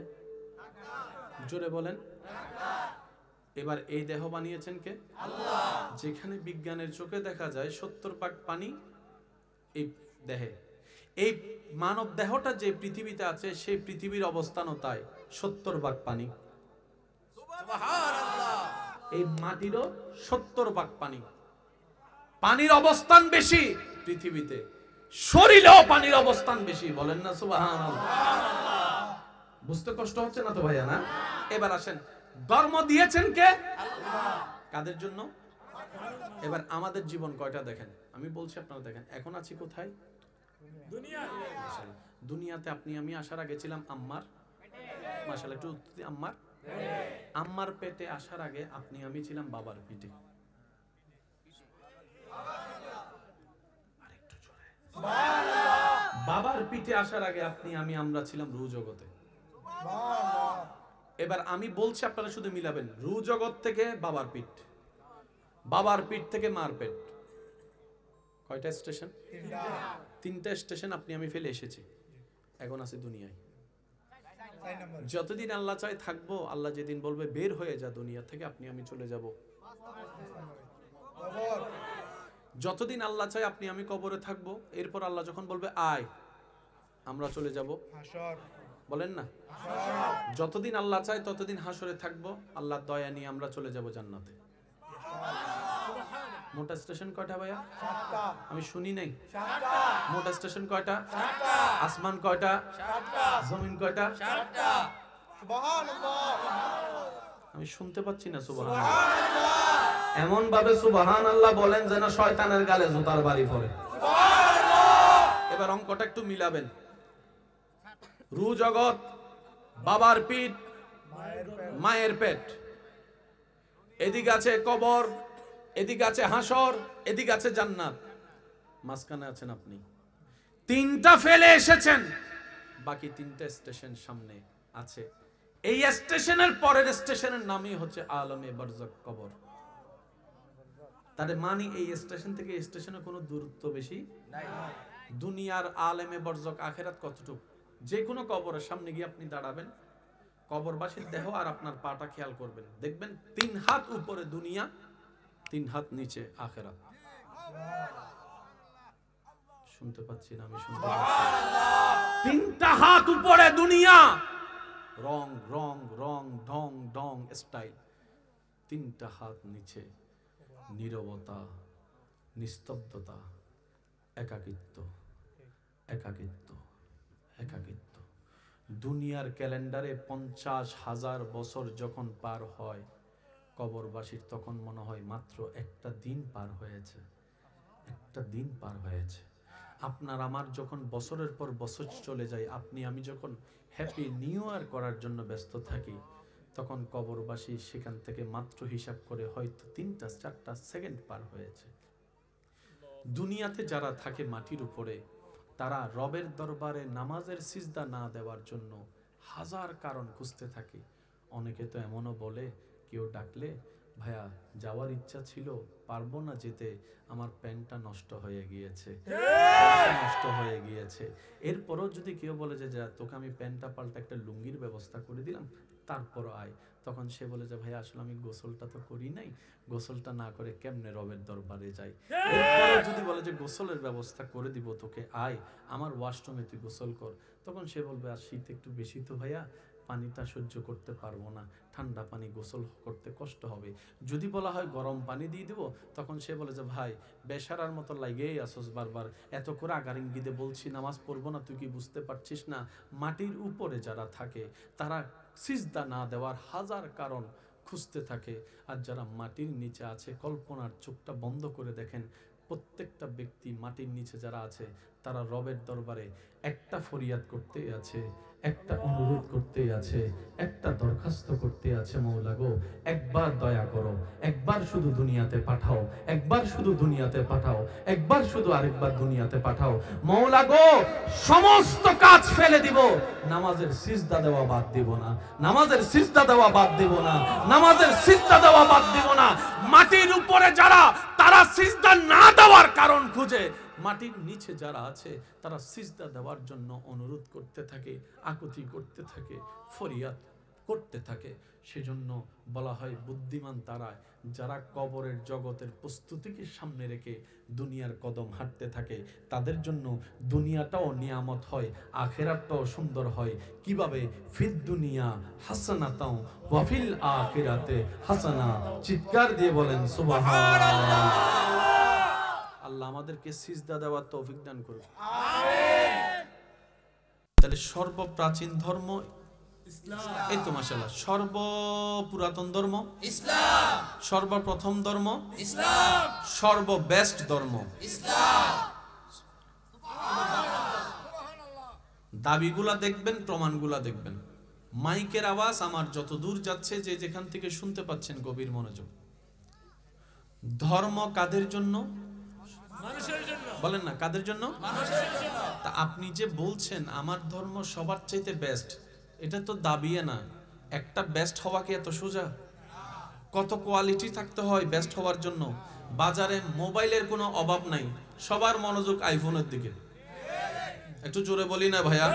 জোরে বলেন। এবার এই দেহ বানিয়েছেন কে? আল্লাহ। যেখানে বিজ্ঞানের চোখে দেখা যায় 70 ভাগ পানি এই দেহে, এই মানব দেহটা যে পৃথিবীতে আছে সেই পৃথিবীর অবস্থানও তাই, 70 ভাগ পানি। এই মাটিরও 70 ভাগ পানি। পানির অবস্থান বেশি পৃথিবীতে, শরীরেও পানির অবস্থান বেশি। বলেন না সুবহানাল্লাহ। বুঝতে কষ্ট হচ্ছে না তো ভাইয়া? না? এবার আসেন, ধর্ম দিয়েছেন কে? আল্লাহ। কাদের জন্য? এবার আমাদের জীবন কয়টা দেখেন, আমি বলছি আপনারা দেখেন। এখন আছি কোথায়? দুনিয়াতে। আপনি আমি আসার আগে ছিলাম আম্মার, মাশাআল্লাহ একটু আম্মার পেটে আসার আগে আপনি আমি ছিলাম বাবার পিঠে। বাবার পিঠে আসার আগে আপনি আমি আমরা ছিলাম রু জগতে। এবার আমি বলছি আপনারা শুধু মিলাবেন, রু জগৎ থেকে বাবার পিঠ, বাবার পিঠ থেকে মার পেট। কয়টা স্টেশন? তিনটা স্টেশন আপনি আমি ফেলে এসেছি। এখন আছে দুনিয়ায়। যতদিন আল্লাহ চায় থাকবো, আল্লাহ যেদিন বলবে বের হয়ে যা দুনিয়া থেকে, আপনি আমি চলে যাব। যতদিন আল্লাহ চায় আপনি আমি কবরে থাকবো, এরপর আল্লাহ যখন বলবে আয়, আমরা চলে যাব। বলেন না? যতদিন আল্লাহ চায় ততদিন হাসরে থাকবো, আল্লাহর দয়া নিয়ে আমরা চলে যাব জান্নাতে। মোটা স্টেশন কয়টা ভাইয়া? আমি শুনি নাই। মোটা স্টেশন কয়টা? আসমান কয়টা? জমিন কয়টা? আমি শুনতে পাচ্ছি না সুবহানাল্লাহ। এমন ভাবে সুবহানাল্লাহ বলেন যেন শয়তানের গালে জুতার বাড়ি পড়ে। এবার অঙ্কটা একটু মিলাবেন। রু জগৎ, বাবার পিঠ, মায়ের পেট, এদিকে আছে কবর, এদিকে আছে হাসর, এদিকে আছে জান্নাত, মাঝখানে আছেন আপনি। তিনটা ফেলে এসেছেন, বাকি তিনটা স্টেশন সামনে আছে। এই স্টেশনের পরের স্টেশনের নামই হচ্ছে আলমে বারজাখ, কবর। তাদের মানে এই স্টেশন থেকে এই স্টেশনে কোনো দূরত্ব বেশি নাই। দুনিয়ার আলেমে বারজাখ আখিরাত কতটুকু? যে কোনো কবরের সামনে গিয়ে আপনি দাঁড়াবেন, কবরবাসীর দেহ আর আপনার পাটা খেয়াল করবেন, দেখবেন 3 হাত উপরে দুনিয়া, 3 হাত নিচে আখিরাত। শুনতে পাচ্ছি না? আমি শুনতে পাচ্ছি। 3টা হাত উপরে দুনিয়া, রং রং রং ঢং ঢং স্টাইল। 3টা হাত নিচে নীরবতা, নিস্তব্ধতা, একাকিত্ব, একাকিত্ব, একাকিত্ব। দুনিয়ার ক্যালেন্ডারে 50,000 বছর যখন পার হয়, কবরবাসীর তখন মনে হয় মাত্র একটা দিন পার হয়েছে, একটা দিন পার হয়েছে। আপনার আমার যখন বছরের পর বছর চলে যায়, আপনি আমি যখন হ্যাপি নিউ ইয়ার করার জন্য ব্যস্ত থাকি, তখন কবরবাসী সেখান থেকে মাত্র হিসাব করে হয়তো 3-4টা সেকেন্ড পার হয়েছে। দুনিয়াতে যারা থাকে মাটির উপরে, তারা রবের দরবারে নামাজের সিজদা না দেওয়ার জন্য হাজার কারণ খুঁজতে থাকে। অনেকে তো এমনও বলে, কেউ ডাকলে, ভাইয়া যাওয়ার ইচ্ছা ছিল, পারবো না যেতে, আমার প্যান্টটা নষ্ট হয়ে গিয়েছে, নষ্ট হয়ে গিয়েছে। এরপরও যদি কেউ বলে যে যা, তোকে আমি প্যান্টটা পাল্টা একটা লুঙ্গির ব্যবস্থা করে দিলাম, তারপর আয়, তখন সে বলে যে ভাই আসলে আমি গোসলটা তো করি নাই, গোসলটা না করে কেমনে রবের দরবারে যাই। এরপরও যদি বলে যে গোসলের ব্যবস্থা করে দিব তোকে, আয় আমার ওয়াশরুমে তুই গোসল কর, তখন সে বলবে আর শীত একটু বেশি তো ভাইয়া, পানিটা সহ্য করতে পারবো না, ঠান্ডা পানি গোসল করতে কষ্ট হবে। যদি বলা হয় গরম পানি দিয়ে দিব, তখন সে বলে যে ভাই বেশারার মতো লাগেই আসস বারবার, এত করে আগার ইঙ্গিতে বলছি নামাজ পড়বো না, তুই কি বুঝতে পারছিস না? মাটির উপরে যারা থাকে তারা সিজদা না দেওয়ার হাজার কারণ খুঁজতে থাকে, আর যারা মাটির নিচে আছে, কল্পনার চোখটা বন্ধ করে দেখেন, প্রত্যেকটা ব্যক্তি মাটির নিচে যারা আছে, তারা রবের দরবারে একটা ফরিয়াদ করতেই আছে, একটা অনুরোধ করতেই আছে, একটা দরখাস্ত করতে আছে, মওলা গো একবার দয়া করো, একবার শুধু দুনিয়াতে পাঠাও, একবার শুধু দুনিয়াতে পাঠাও, একবার শুধু আরেকবার দুনিয়াতে পাঠাও, মওলা গো সমস্ত কাজ ফেলে দিব, নামাজের সিজদা দেওয়া বাদ দিব না, নামাজের সিজদা দেওয়া বাদ দিব না, নামাজের সিজদা দেওয়া বাদ দিব না। মাটির উপরে যারা, তারা সিজদা না দেওয়ার কারণ খুঁজে, মাটির নিচে যারা আছে তারা সিজদা দেওয়ার জন্য অনুরোধ করতে থাকে, আকুতি করতে থাকে, ফরিয়াদ করতে থাকে। সেজন্য বলা হয় বুদ্ধিমান তারা যারা কবরের জগতের প্রস্তুতিকে সামনে রেখে দুনিয়ার কদম হাঁটতে থাকে তাদের জন্য দুনিয়াটাও নিয়ামত হয়, আখিরাতটাও সুন্দর হয়। কিভাবে? ফিদ দুনিয়া হাসানাতাও ওয়া ফিল আখিরাতে হাসানা। চিৎকার দিয়ে বলেন সুবহানাল্লাহ। আল্লাহ আমাদেরকে সিজদা দেওয়ার তৌফিক দান করুন, আমিন। তাহলে সর্বপ্রাচীন ধর্ম ইসলাম, এই তো মাশাআল্লাহ। সর্বপুরাতন ধর্ম ইসলাম, সর্বপ্রথম ধর্ম ইসলাম, সর্ববেস্ট ধর্ম ইসলাম। দাবিগুলা দেখবেন, প্রমাণগুলা দেখবেন। মাইকের আওয়াজ আমার যত দূর যাচ্ছে, যে যেখান থেকে শুনতে পাচ্ছেন গভীর মনোযোগ। ধর্ম কাদের জন্য? মানুষের জন্য। বলেন না, কাদের জন্য? মানুষের জন্য। তা আপনি যে বলছেন আমার ধর্ম সবার চাইতে বেস্ট, এটা তো দাবিয়ে না। একটা বেস্ট হওয়া কি এত সোজা? কত কোয়ালিটি থাকতে হয় বেস্ট হওয়ার জন্য। বাজারে মোবাইলের কোনো অভাব নাই, সবার মনোযোগ আইফোনের দিকে। একটু জোরে বলি না ভাইয়া?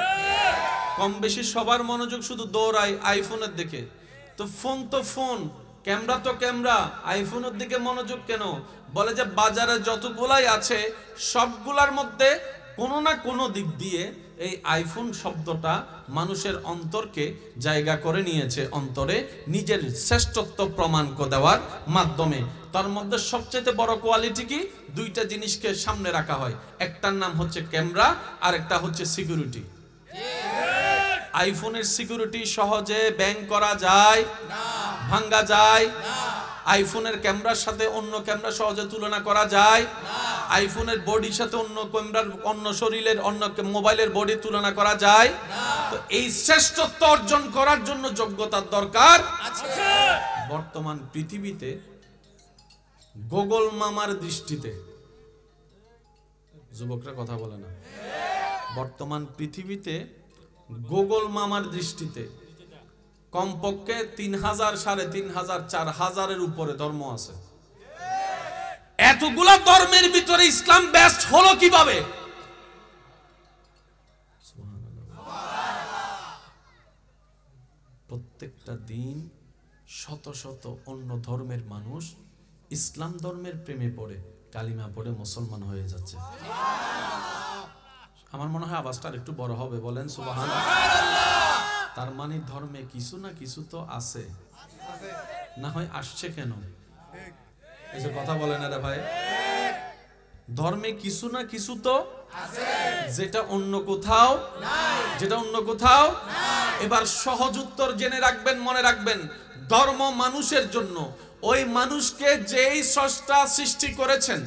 কম বেশি সবার মনোযোগ শুধু দৌড়ায় আইফোনের দিকে। তো ফোন, ক্যামেরা তো ক্যামেরা, আইফোনের দিকে মনোযোগ কেন? বলে যে বাজারে যতগুলাই আছে সবগুলার মধ্যে কোনো না কোনো দিক দিয়ে এই আইফোন শব্দটা মানুষের অন্তরকে জায়গা করে নিয়েছে, অন্তরে নিজের শ্রেষ্ঠত্ব প্রমাণ দেওয়ার মাধ্যমে। তার মধ্যে সবচেয়ে বড় কোয়ালিটি কি? দুইটা জিনিসকে সামনে রাখা হয়, একটার নাম হচ্ছে ক্যামেরা আর একটা হচ্ছে সিকিউরিটি। আইফোনের সিকিউরিটি সহজে ব্যাংক করা যায় না, ভাঙা যায় না। আইফোনের ক্যামেরার সাথে অন্য ক্যামেরা সহজে তুলনা করা যায় না। আইফোনের বডির সাথে অন্য ক্যামেরার, অন্য শরীরের, অন্য মোবাইলের বডি তুলনা করা যায় না। তো এই শ্রেষ্ঠত্ব অর্জন করার জন্য যোগ্যতার দরকার আছে। বর্তমান পৃথিবীতে গুগল মামার দৃষ্টিতে, যুবকরা কথা বলে না, বর্তমান পৃথিবীতে গুগল মামার দৃষ্টিতে কমপক্ষে 3000, 3500, 4000-এর উপরে ধর্ম আছে। এতগুলা ধর্মের ভিতরে ইসলাম বেস্ট হলো কিভাবে? প্রত্যেকটা দিন শত শত অন্য ধর্মের মানুষ ইসলাম ধর্মের প্রেমে পড়ে, কালিমা পড়ে মুসলমান হয়ে যাচ্ছে। আমার মনে হয় আওয়াজটা একটু বড় হবে, বলেন সুবহানাল্লাহ। তার মানে ধর্মে কিছু না কিছু তো আছে, না হয় আসছে কেন? এই যে কথা বলেন না রে ভাই, ধর্মে কিছু না কিছু তো আছে, যেটা অন্য কোথাও নাই, যেটা অন্য কোথাও নাই। এবার সহজ উত্তর জেনে রাখবেন, মনে রাখবেন, ধর্ম মানুষের জন্য। ওই মানুষকে যেই স্রষ্টা সৃষ্টি করেছেন,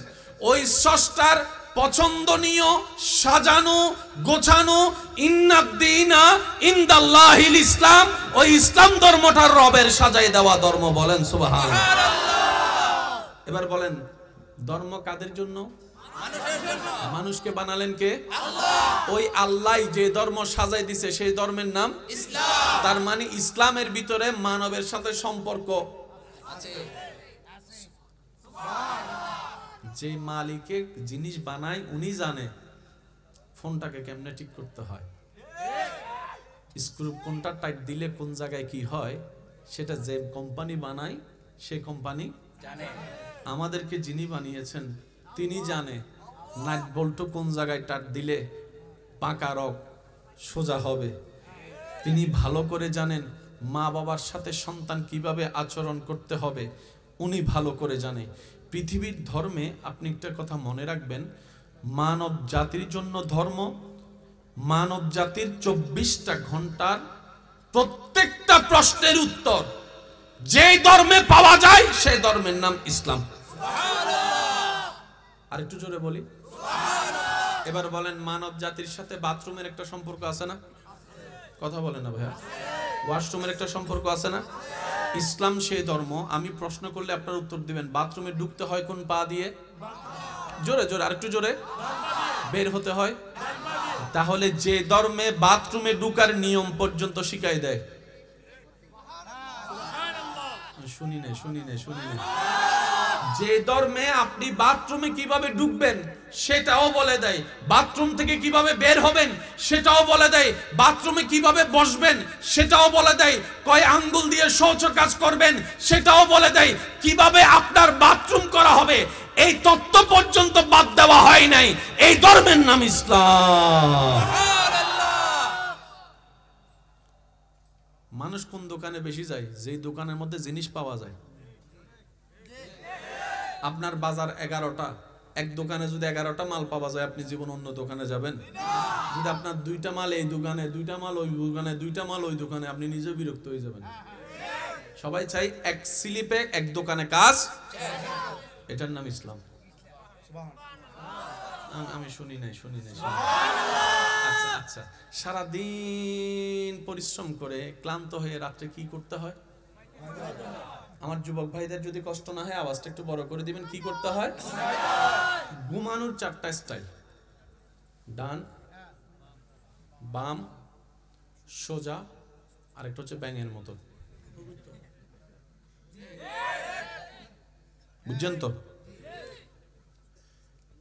ওই স্রষ্টার পছন্দনীয়, সাজানো, গোছানো ইন্নাদ্দীনা ইনদাল্লাহিল ইসলাম, ওই ইসলাম ধর্মটা রবের সাজাই দেওয়া ধর্ম। বলেন সুবহানাল্লাহ। এবার বলেন, ধর্ম কাদের জন্য? মানুষের জন্য। মানুষকে বানালেন কে? আল্লাহ। ওই আল্লাহ যে ধর্ম সাজাই দিছে সেই ধর্মের নাম ইসলাম। তার মানে ইসলামের ভিতরে মানবের সাথে সম্পর্ক আছে। যে মালিকে জিনিস বানায় উনি জানে ফোনটাকে কেমনে ঠিক করতে হয়, স্ক্রু কোনটা টাইট দিলে কোন জায়গায় কি হয়, সেটা যে কোম্পানি বানায় সেই কোম্পানি জানে। আমাদেরকে যিনি বানিয়েছেন তিনি জানে নাট বল্টু কোন জায়গায় টাইট দিলে পাকা রক সোজা হবে। তিনি ভালো করে জানেন মা বাবার সাথে সন্তান কিভাবে আচরণ করতে হবে, উনি ভালো করে জানে। পৃথিবীর ধর্মে আপনি একটা কথা মনে রাখবেন, মানব জাতির জন্য ধর্ম, মানব জাতির 24টা ঘন্টার প্রত্যেকটা প্রশ্নের উত্তর যেই ধর্মে পাওয়া যায় সেই ধর্মের নাম ইসলাম। আর একটু জোরে বলি। এবার বলেন, মানব জাতির সাথে বাথরুমের একটা সম্পর্ক আছে না? কথা বলেন না ভাইয়া। ওয়াশরুমের একটা সম্পর্ক আছে না? ইসলাম সেই ধর্ম, আমি প্রশ্ন করলে আপনার উত্তর দিবেন, বাথরুমে ঢুকতে হয় কোন পা দিয়ে? জোরে জোরে, আরেকটু জোরে। বের হতে হয়? তাহলে যে ধর্মে বাথরুমে ঢুকার নিয়ম পর্যন্ত শিখাই দেয়, শুনি না যে ধর্মে আপনি বাথরুমে কিভাবে ঢুকবেন সেটাও বলে দেয়, বাথরুম থেকে কিভাবে বের হবেন সেটাও বলে দেয়, বাথরুমে কিভাবে বসবেন সেটাও বলে দেয়, কয় আঙ্গুল দিয়ে শৌচ কাজ করবেন সেটাও বলে দেয়, কিভাবে আপনার বাথরুম করা হবে এই তত্ত্ব পর্যন্ত বাদ দেওয়া হয় নাই। এই ধর্মের নাম ইসলাম। মানুষ কোন দোকানে বেশি যায়? যেই দোকানের মধ্যে জিনিস পাওয়া যায়। আপনার বাজার 11টা, এক দোকানে যদি 11টা মাল পাওয়া যায়, আপনি জীবন অন্য দোকানে যাবেন? যদি আপনার 2টা মাল এই দোকানে, 2টা মাল ওই দোকানে, 2টা মাল ওই দোকানে, আপনি নিজে বিরক্ত হয়ে যাবেন। সবাই চাই এক স্লিপে এক দোকানে কাজ, এটার নাম ইসলাম। আমি শুনি নাই। আচ্ছা আচ্ছা, সারাদিন পরিশ্রম করে ক্লান্ত হয়ে রাত্রে কি করতে হয়? আমার যুবক ভাইদের যদি কষ্ট না হয় আওয়াজটা একটু বড় করে দিবেন, কি করতে হয়? ঘুমানোর 4টা স্টাইল: ডান, বাম, সোজা, আর একটা হচ্ছে ব্যাঙের মতো। বুঝছেন তো?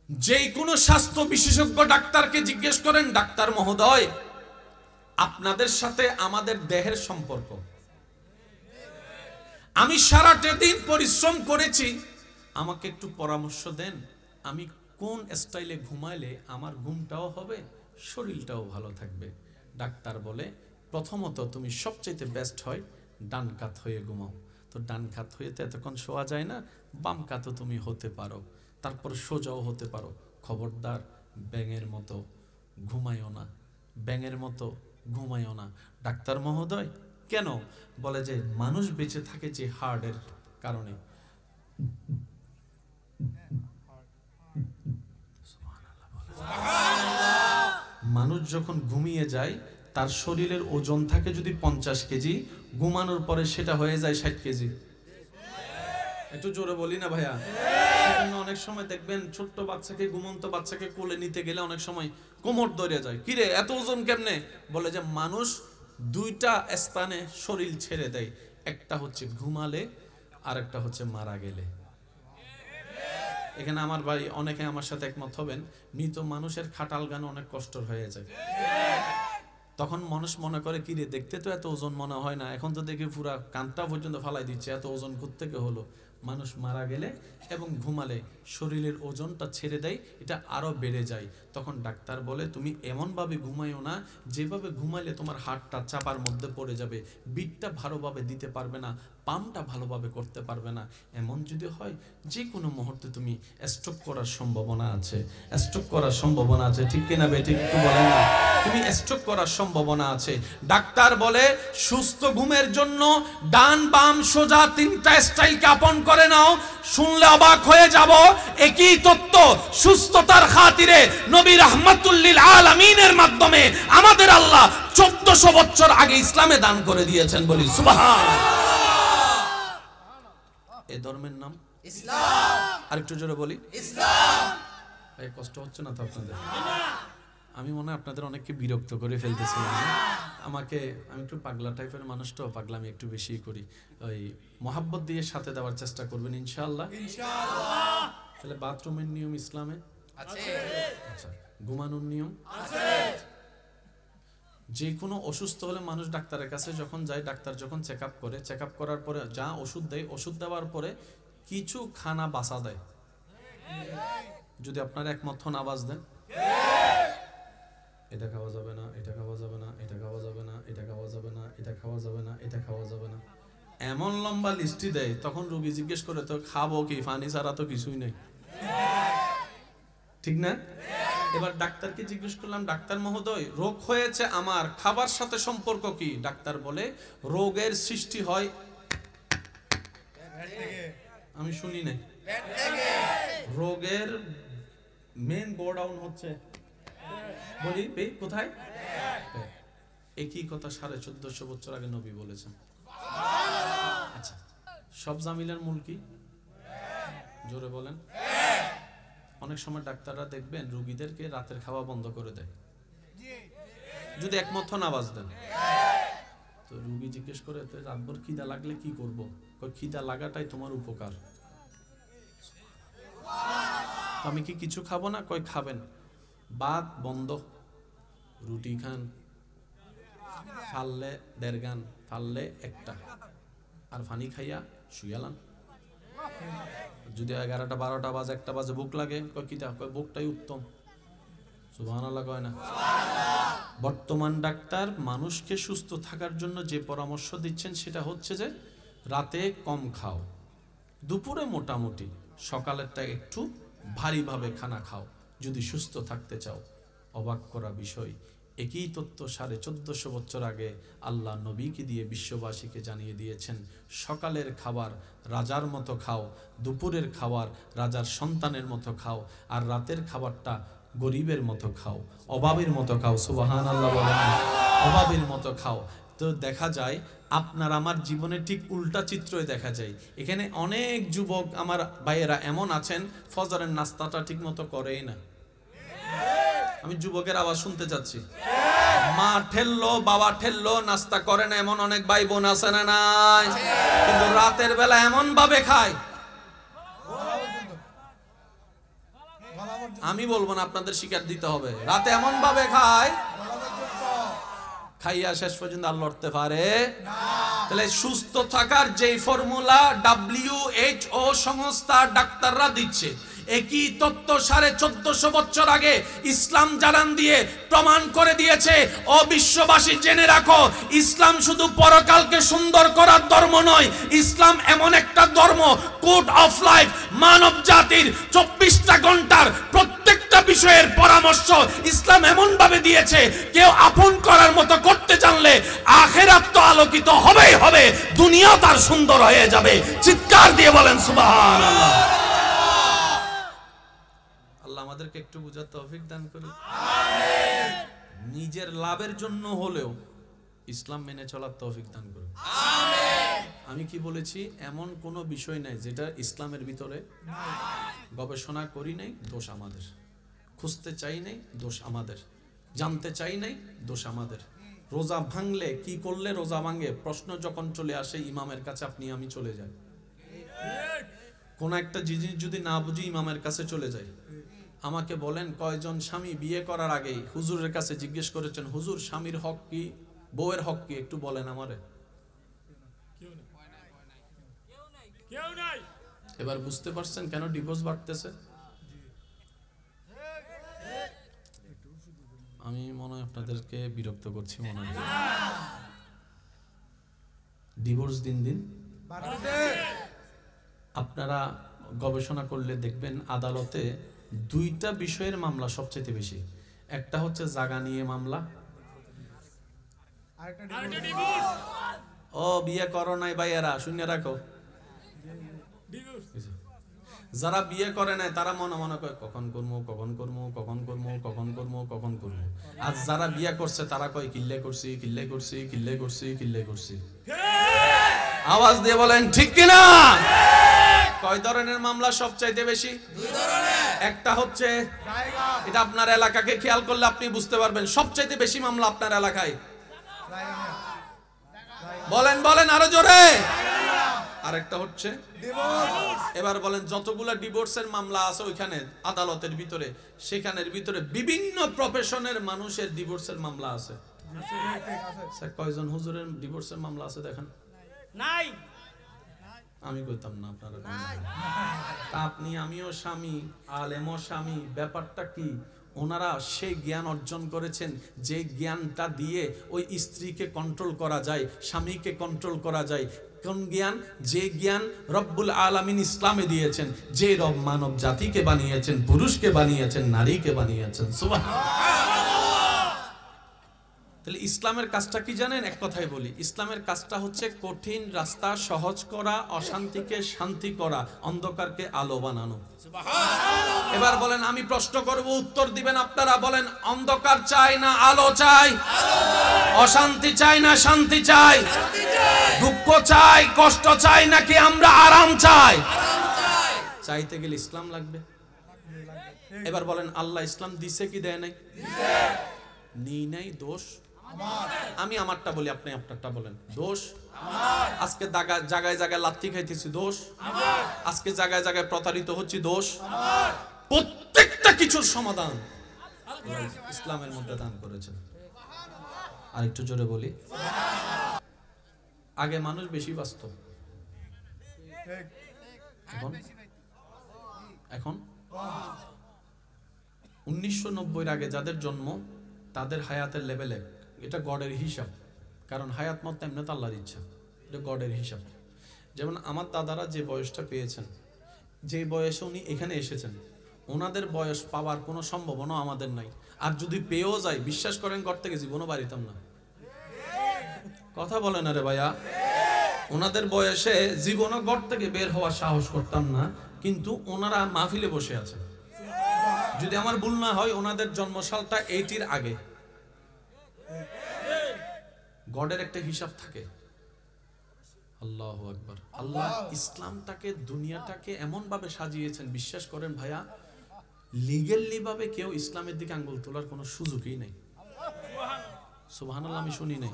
যে কোনো স্বাস্থ্য বিশেষজ্ঞ ডাক্তারকে জিজ্ঞেস করেন, ডাক্তার মহোদয় আপনাদের সাথে আমাদের দেহের সম্পর্ক, আমি সারাটা দিন পরিশ্রম করেছি, আমাকে একটু পরামর্শ দেন, আমি কোন স্টাইলে ঘুমাইলে আমার ঘুমটাও হবে, শরীরটাও ভালো থাকবে। ডাক্তার বলে, প্রথমত তুমি সবচেয়ে বেস্ট হয় ডান কাত হয়ে ঘুমাও। তো ডান কাত হয়ে তো এতক্ষণ শোয়া যায় না, বাম কাতও তুমি হতে পারো, তারপর সোজাও হতে পারো। খবরদার ব্যাঙের মতো ঘুমাইও না, ব্যাঙের মতো ঘুমাইও না। ডাক্তার মহোদয় কেন? বলে যে মানুষ বেঁচে থাকে যে হার্টের কারণে। মানুষ যখন ঘুমিয়ে যায় তার শরীরের ওজন থাকে যদি 50 কেজি, ঘুমানোর পরে সেটা হয়ে যায় 60 কেজি। একটু জোরে বলি না ভাইয়া? অনেক সময় দেখবেন ছোট্ট বাচ্চাকে, ঘুমন্ত বাচ্চাকে কোলে নিতে গেলে অনেক সময় কোমর ধরে যায়, কিরে এত ওজন কেমনে? বলে যে মানুষ 2টা স্থানে শরীর ছেড়ে দেয়, একটা হচ্ছে ঘুমালে আর একটা হচ্ছে মারা গেলে। এখানে আমার ভাই অনেকে আমার সাথে একমত হবেন, মৃত মানুষের খাটাল গান অনেক কষ্টর হয়ে যায়। তখন মানুষ মনে করে, কিরে দেখতে তো এত ওজন মনে হয় না, এখন তো দেখি পুরা কানটা পর্যন্ত ফালাই দিচ্ছে, এত ওজন কোত্থেকে হলো? মানুষ মারা গেলে এবং ঘুমালে শরীরের ওজনটা ছেড়ে দেয়, এটা আরো বেড়ে যায়। তখন ডাক্তার বলে তুমি এমনভাবে ঘুমাইও না যেভাবে ঘুমাইলে তোমার হাড়টা চাপার মধ্যে পড়ে যাবে, বিটটা ভালোভাবে দিতে পারবে না, পাম্পটা ভালোভাবে করতে পারবে না। এমন যদি হয় যে কোনো মুহূর্তে তুমি স্ট্রোক করার সম্ভাবনা আছে, স্ট্রোক করার সম্ভাবনা আছে। ঠিক কিনা বেঠিক একটু বলেন না? তুমি স্ট্রোক করার সম্ভাবনা আছে। ডাক্তার বলে সুস্থ ঘুমের জন্য ডান বাম সোজা 3টা স্টাইলকে আপন করে নাও। শুনলে অবাক হয়ে যাব, একই তত্ত্ব সুস্থতার খাতিরে নবী রাহমাতুল লিল আলামিনের মাধ্যমে আমাদের আল্লাহ 1400 বছর আগে ইসলামে দান করে দিয়েছেন। বলি সুবহানাল্লাহ। এই ধর্মের নাম ইসলাম। আরেকটু জোরে বলি ইসলাম। এই কষ্ট হচ্ছে না তো আপনাদের? আমি মনে হয় আপনাদের অনেককে বিরক্ত করে ফেলতেছি। আমি একটু পাগলা টাইপের মানুষ, তো পাগলামি একটু বেশি করি। ওই মহাব্বত দিয়ে সাথে দেওয়ার চেষ্টা করবেন ইনশাআল্লাহ। তাহলে বাথরুমের নিয়ম ইসলামে আছে। আচ্ছা, ঘুমানোর নিয়ম আছে। যে কোনো অসুস্থ হলে মানুষ ডাক্তারের কাছে যখন যায়, ডাক্তার যখন চেক আপ করে, চেক আপ করার পরে যা ওষুধ দেয়, ওষুধ দেওয়ার পরে কিছু খানা বাসা দেয়। যদি আপনারা একমত হন আওয়াজ দেন। এটা খাওয়া যাবে না, এটা খাওয়া যাবে না, এটা খাওয়া যাবে না, এটা খাওয়া যাবে না, এটা খাওয়া যাবে না, এটা খাওয়া যাবে না, এমন লম্বা লিস্টি দেয়। তখন রোগী জিজ্ঞেস করে, তো খাবো কি? পানি ছাড়া তো কিছুই নেই, ঠিক না? এবার ডাক্তারকে জিজ্ঞেস করলাম, ডাক্তার মহোদয় রোগ হয়েছে আমার, খাবার সাথে সম্পর্ক কি? ডাক্তার বলে রোগের সৃষ্টি হয়, আমি শুনি নাই, রোগের মেন গোডাউন হচ্ছে, বলি কোথায়? একই কথা 1450 বছর আগে নবী বলেছেন। আচ্ছা, সব জামিলার মূল কি? জোরে বলেন। অনেক সময় ডাক্তাররা দেখবেন রোগীদেরকে রাতের খাওয়া বন্ধ করে দেয়। যদি একমত হন আওয়াজ দেন। তো রোগী জিজ্ঞেস করে, রাতভর খিদা লাগলে কি করবো? খিদা লাগাটাই তোমার উপকার। আমি কি কিছু খাবো না? কই খাবেন, ভাত বন্ধ, রুটি খান, ফাললে 1.5 গান, ফাললে 1টা, আর পানি খাইয়া শুয়ালান। যদি 11টা 12টা বাজে 1টা বাজে ভুক লাগে, কই কিটা? কই ভুকটাই উত্তম। সুবহানাল্লাহ কয় না? বর্তমান ডাক্তার মানুষকে সুস্থ থাকার জন্য যে পরামর্শ দিচ্ছেন সেটা হচ্ছে যে রাতে কম খাও, দুপুরে মোটামুটি, সকালেরটা একটু ভারীভাবে খানা খাও যদি সুস্থ থাকতে চাও। অবাক করা বিষয়, একই তথ্য 1450 বছর আগে আল্লাহ নবীকে দিয়ে বিশ্ববাসীকে জানিয়ে দিয়েছেন, সকালের খাবার রাজার মতো খাও, দুপুরের খাবার রাজার সন্তানের মতো খাও, আর রাতের খাবারটা গরিবের মতো খাও, অভাবের মতো খাও। সুবহানাল্লাহ বলেন, অভাবের মতো খাও। তো দেখা যায় আপনার আমার জীবনে ঠিক উল্টা চিত্রই দেখা যায়। এখানে অনেক যুবক আমার ভাইয়েরা এমন আছেন, ফজরের নাস্তাটা ঠিক মতো করেই না। আমি যুবকের আওয়াজ শুনতে চাচ্ছি। মা ঠেললো, বাবা ঠেললো, নাস্তা করে না এমন অনেক ভাই বোন আছে না নাই? কিন্তু রাতের বেলা এমন ভাবে খায়, আমি বলবো না, আপনাদের শিকার দিতে হবে। রাতে এমন ভাবে খায়, খাইয়া শেষ পর্যন্ত আর লড়তে পারে না। তাহলে সুস্থ থাকার যেই ফর্মুলা WHO সংস্থা ডাক্তাররা দিচ্ছে, একই তত্ত্ব 1450 বছর আগে ইসলাম জানান দিয়ে প্রমাণ করে দিয়েছে। ও বিশ্ববাসী জেনে রাখো, ইসলাম শুধু পরকালকে সুন্দর করার ধর্ম নয়, ইসলাম এমন একটা ধর্ম, কোড অফ লাইফ, মানব জাতির 24টা ঘন্টার প্রত্যেকটা বিষয়ের পরামর্শ ইসলাম এমন ভাবে দিয়েছে, কেউ আপন করার মতো করতে জানলে আখিরাত তো আলোকিত হবেই হবে, দুনিয়া তার সুন্দর হয়ে যাবে। চিৎকার দিয়ে বলেন সুবহানাল্লাহ। আল্লাহ আমাদেরকে একটু বুঝার তৌফিক দান করুন। আমিন। নিজের লাভের জন্য হলেও ইসলাম মেনে চলার তৌফিক দান করুন। আমিন। আমি কি বলেছি? এমন কোনো বিষয় নাই যেটা ইসলামের ভিতরে নাই। গবেষণা করি নাই, দোষ আমাদের। খুঁজতে চাই নাই, দোষ আমাদের। জানতে চাই নাই, দোষ আমাদের। রোজা ভাঙলে কি করলে রোজা ভাঙে প্রশ্ন যখন চলে আসে ইমামের কাছে, আপনি আমি চলে যাই। কোন একটা জিনিস যদি না বুঝি ইমামের কাছে চলে যাই। আমাকে বলেন, কয়জন স্বামী বিয়ে করার আগেই হুজুরের কাছে জিজ্ঞেস করেছেন, হুজুর স্বামীর হক কি, বউয়ের হক কি, একটু বলেন আমারে। এবার বুঝতে পারছেন কেন ডিভোর্স বাড়তেছে? আমি মনে হয় আপনাদেরকে বিরক্ত করছি, মনে হয় ডিভোর্স দিন দিন বাড়ছে। আপনারা গবেষণা করলে দেখবেন আদালতে 2টা বিষয়ের মামলা সবচেয়ে বেশি। একটা হচ্ছে জায়গা নিয়ে মামলা, ও বিয়ে করো নাই ভাইয়েরা শুনে রাখো। যারা বিয়ে করে নাই তারা মনে মনে কয় কখন করবো কখন করবো কখন করবো কখন করবো কখন করবো। আর যারা বিয়ে করছে তারা কয় কিল্লে করছি কিল্লে করছি কিল্লে করছি কিল্লে করছি। আওয়াজ দিয়ে বলেন ঠিক কিনা? কয় ধরনের মামলা সবচাইতে বেশি? 2 ধরনের। একটা হচ্ছে এটা আপনার এলাকাকে খেয়াল করলে আপনি বুঝতে পারবেন সবচাইতে বেশি মামলা আপনার এলাকায়। বলেন বলেন আরো জোরে। আরেকটা হচ্ছে ডিভোর্স। এবার বলেন যতগুলা ডিভোর্সের মামলা আছে ওইখানে আদালতের ভিতরে, সেখানের ভিতরে বিভিন্ন প্রফেশনের মানুষের ডিভোর্সের মামলা আছে। স্যার কয়জন হুজুরের ডিভোর্সের মামলা আছে দেখেন? নাই। আমি কইতাম না, আপনারা তা আপনি আমিও স্বামী, আলেমও স্বামী। ব্যাপারটা কি? ওনারা সেই জ্ঞান অর্জন করেছেন যে জ্ঞানটা দিয়ে ওই স্ত্রীকে কন্ট্রোল করা যায়, স্বামীকে কন্ট্রোল করা যায়। কোন জ্ঞান? যে জ্ঞান রব্বুল আলামিন ইসলামে দিয়েছেন। যে রব মানব জাতিকে বানিয়েছেন, পুরুষকে বানিয়েছেন, নারীকে বানিয়েছেন। সুবহানাল্লাহ। তাহলে ইসলামের কাজটা কি জানেন? এক কথায় বলি, ইসলামের কাজটা হচ্ছে কঠিন রাস্তা সহজ করা, অশান্তিকে শান্তি করা, অন্ধকারকে আলো বানানো। সুবহানাল্লাহ। এবার বলেন, আমি প্রশ্ন করব, উত্তর দিবেন আপনারা। বলেন, অন্ধকার চাই না আলো চাই? অশান্তি চাই না শান্তি চাই? দুঃখ চাই, কষ্ট চাই, নাকি আমরা আরাম চাই? চাইতে গেলে ইসলাম লাগবে। এবার বলেন, আল্লাহ ইসলাম দিছে কি দেয় নাই? নিই নাই, দোষ আমি আমারটা বলি, আপনি আপনারটা বলেন। দোষ আজকে জায়গায় জায়গায় লাথি খাইতেছি, দোষ আজকে জায়গায় জায়গায় প্রতারিত হচ্ছি, দোষ প্রত্যেকটা কিছুর সমাধান ইসলামের মধ্যে দান করেছেন। আর একটু জোরে বলি, আগে মানুষ বেশি বাঁচত, এখন 1990 আগে যাদের জন্ম তাদের হায়াতের লেভেলে, এটা গডের হিসাব, কারণ হায়াত মত এমনি তো আল্লাহর ইচ্ছা, এটা গডের হিসাব। যেমন আমার দাদারা যে বয়সটা পেয়েছেন, যে বয়সে উনি এখানে এসেছেন, ওনাদের বয়স পাওয়ার কোনো সম্ভাবনা আমাদের নাই। আর যদি পেয়েও যায়, বিশ্বাস করেন ঘর থেকে জীবনও বাড়িতাম না। কথা বলেন আরে ভাইয়া, ওনাদের বয়সে জীবনও ঘর থেকে বের হওয়ার সাহস করতাম না, কিন্তু ওনারা মাহফিলে বসে আছেন। যদি আমার ভুল না হয় ওনাদের জন্মসালটা 80 আগে। গডের একটা হিসাব থাকে। আল্লাহু আকবার। আল্লাহ ইসলামটাকে, দুনিয়াটাকে এমন ভাবে সাজিয়েছেন, বিশ্বাস করেন ভাইয়া, লিগ্যালি ভাবে কেউ ইসলামের দিকে আঙ্গুল তোলার কোনো সুযোগই নেই। সুবহানাল্লাহ, আমি শুনি নাই।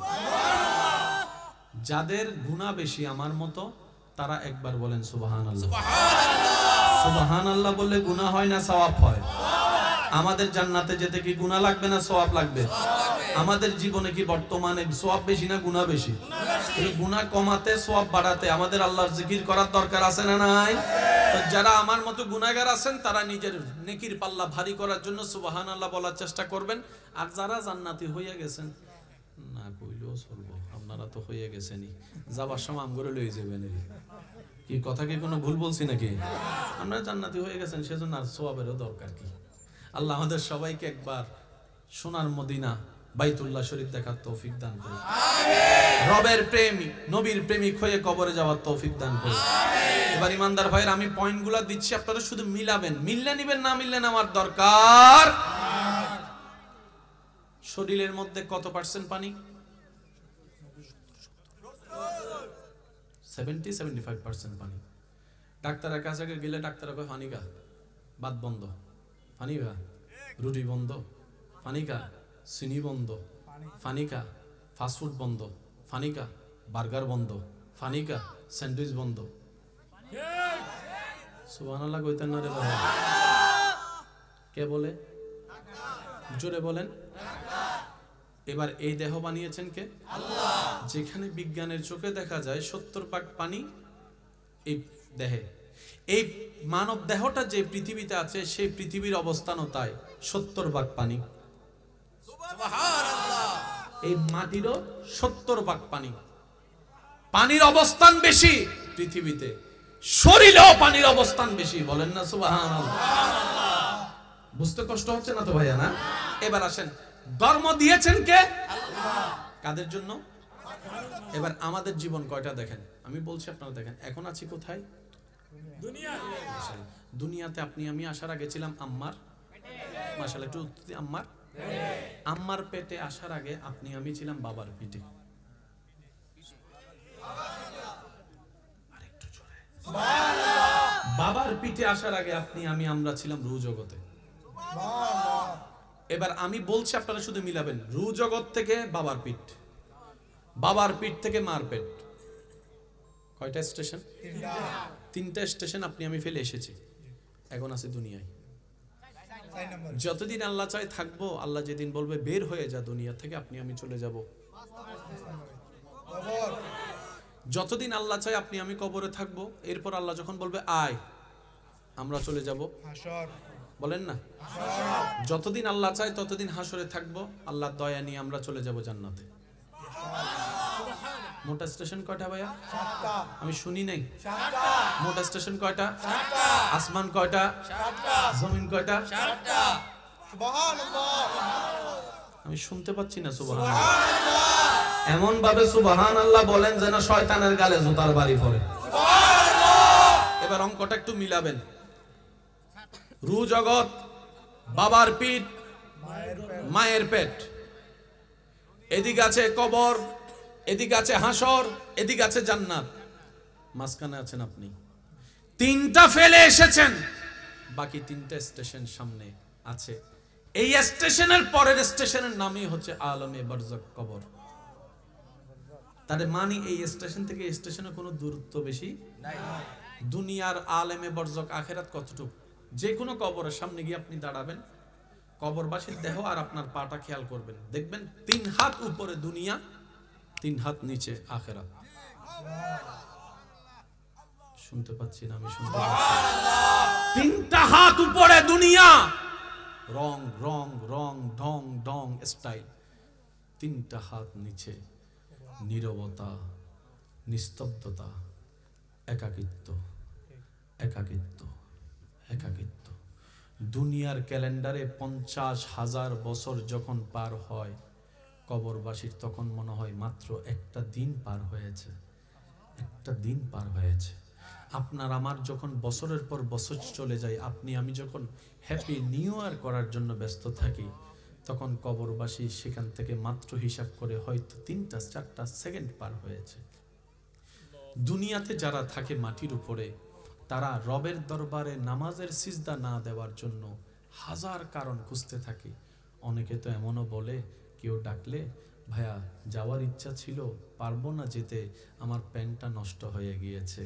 যাদের গুনাহ বেশি আমার মতো, তারা একবার বলেন সুবহানাল্লাহ। সুবহানাল্লাহ বললে গুনাহ হয় না সওয়াব হয়? আমাদের জান্নাতে যেতে কি গুনাহ লাগবে না সওয়াব লাগবে? আমাদের জীবনে কি বর্তমানে সওয়াব বেশি না গুনাহ বেশি? এই গুনাহ কমাতে সওয়াব বাড়াতে আমাদের আল্লাহর জিকির করার দরকার আছে না নাই? তো যারা আমার মতো গুনাহগার আছেন, তারা নিজের নেকির পাল্লা ভারী করার জন্য সুবহানাল্লাহ বলার চেষ্টা করবেন। আর যারা জান্নাতি হয়ে গেছেন, না কইলেও চলবো, আপনারা তো হয়ে গেছেনই, যাবার সময় আমগরে লয়ে যাবেন। কি কথা কি কোনো ভুল বলছি নাকি? আপনারা জান্নাতি হয়ে গেছেন, সেজন্য আর সওয়াবেরও দরকার কি? আল্লাহ আমাদের সবাইকে একবার সোনার মদিনা বাইতুল্লাহ শরীফ দেখার তৌফিক দান করুন। রবের প্রেমিক, নবীর প্রেমিক হয়ে কবরে যাওয়ার তৌফিক দান করুন। এবার ইমানদার ভাইয়ের, আমি পয়েন্টগুলো দিচ্ছি, আপনারা শুধু মিলাবেন, মিললে নিবেন, না মিললে আমার দরকার। শরীরের মধ্যে কত পার্সেন্ট পানি? 70-75% পানি। ডাক্তারের কাছে গেলে ডাক্তার কয় পানি খা, ভাত বন্ধ, পানি খা, রুটি বন্ধ, পানি খা, চিনি বন্ধ, পানি খা, ফাস্টফুড বন্ধ, পানি খা, বার্গার বন্ধ, পানি খা, স্যান্ডউইচ বন্ধ। সুবহানাল্লাহ কইতেন না রে বাবা? কে বলে? জোরে বলেন। এবার এই দেহ বানিয়েছেন কে? আল্লাহ। যেখানে বিজ্ঞানের চোখে দেখা যায় 70% পানি এই দেহে, এই মানব দেহটা যে পৃথিবীতে আছে সেই পৃথিবীর অবস্থানও তাই, 70% পানি। সুবহানাল্লাহ। এই মাটিরও 70% পানি। পানির অবস্থান বেশি পৃথিবীতে, শরীরেও পানির অবস্থান বেশি। বলেন না সুবহানাল্লাহ। বুঝতে কষ্ট হচ্ছে না তো ভাইয়া? না। এবার আসেন, ধর্ম দিয়েছেন কে? আল্লাহ। কাদের জন্য? এবার আমাদের জীবন কয়টা দেখেন, আমি বলছি আপনারা দেখেন। এখন আছি কোথায়? দুনিয়াতে। আপনি আমি আসার আগে ছিলাম আম্মার, মাশাআল্লাহ একটু আম্মার পেটে আসার আগে আপনি আমি ছিলাম বাবার পিঠে। আরেকটু জোরে। বাবার পিঠে আসার আগে আপনি আমি আমরা ছিলাম রূহ জগতে। এবার আমি বলছি, আপনারা শুধু মিলাবেন। রূহ জগৎ থেকে বাবার পিঠ, বাবার পিঠ থেকে মার পেট। কয়টা স্টেশন? তিনটা স্টেশন আপনি আমি ফেলে এসেছি, এখন আছে দুনিয়ায়। যতদিন আল্লাহ চায় থাকবো, আল্লাহ যেদিন বলবে বের হয়ে যা দুনিয়া থেকে, আপনি আমি চলে যাব। যতদিন আল্লাহ চায় আপনি আমি কবরে থাকবো, এরপর আল্লাহ যখন বলবে আয়, আমরা চলে যাব। বলেন না? যতদিন আল্লাহ চায় ততদিন হাসরে থাকবো, আল্লাহর দয়া নিয়ে আমরা চলে যাব জান্নাতে। মোটা স্টেশন কয়টা ভাইয়া? আমি শুনি নাই। মোটা স্টেশন কয়টা? আসমান কয়টা? জমিন কয়টা? আমি শুনতে পাচ্ছি না সুবহানাল্লাহ। এমন ভাবে সুবহানাল্লাহ বলেন যেন শয়তানের গালে জুতার বাড়ি পড়ে। এবার অঙ্কটা একটু মিলাবেন। রূহ জগৎ, বাবার পিঠ, মায়ের পেট, এদিকে আছে কবর, এদিকে আছে হাসর, এদিকে আছে জান্নাত, মাঝখানে আছেন আপনি। তিনটা ফেলে এসেছেন, বাকি তিনটা স্টেশন সামনে আছে। এই স্টেশনের পরের স্টেশনের নামই হচ্ছে আলমে বারজাখ, কবর। তার মানে এই স্টেশন থেকে স্টেশনে কোনো দূরত্ব বেশি নাই। দুনিয়ার আলেমে বারজাখ আখিরাত কতটুকু? যে কোনো কবরের সামনে গিয়ে আপনি দাঁড়াবেন, কবরবাসীর দেহ আর আপনার পাটা খেয়াল করবেন, দেখবেন 3 হাত উপরে দুনিয়া, 3 হাত নিচে আখিরাত। শুনতে পাচ্ছি না আমি? শুনতে পাচ্ছি। 3টা হাত উপরে দুনিয়া, রং রং রং ঢং ঢং স্টাইল, 3টা হাত নিচে নীরবতা, নিস্তব্ধতা, একাকিত্ব, একাকিত্ব, একাকিত্ব। দুনিয়ার ক্যালেন্ডারে 50,000 বছর যখন পার হয়, কবরবাসীর তখন মনে হয় মাত্র একটা দিন পার হয়েছে, একটা দিন পার হয়েছে। আপনার আমার যখন বছরের পর বছর চলে যায়, আপনি আমি যখন হ্যাপি নিউ ইয়ার করার জন্য ব্যস্ত থাকি, তখন কবরবাসী সেখান থেকে মাত্র হিসাব করে হয়তো 3-4টা সেকেন্ড পার হয়েছে। দুনিয়াতে যারা থাকে মাটির উপরে, তারা রবের দরবারে নামাজের সিজদা না দেওয়ার জন্য হাজার কারণ খুঁজতে থাকে। অনেকে তো এমনও বলে, কেউ ডাকলে, ভাইয়া যাওয়ার ইচ্ছা ছিল, পারবো না যেতে, আমার প্যান্টটা নষ্ট হয়ে গিয়েছে,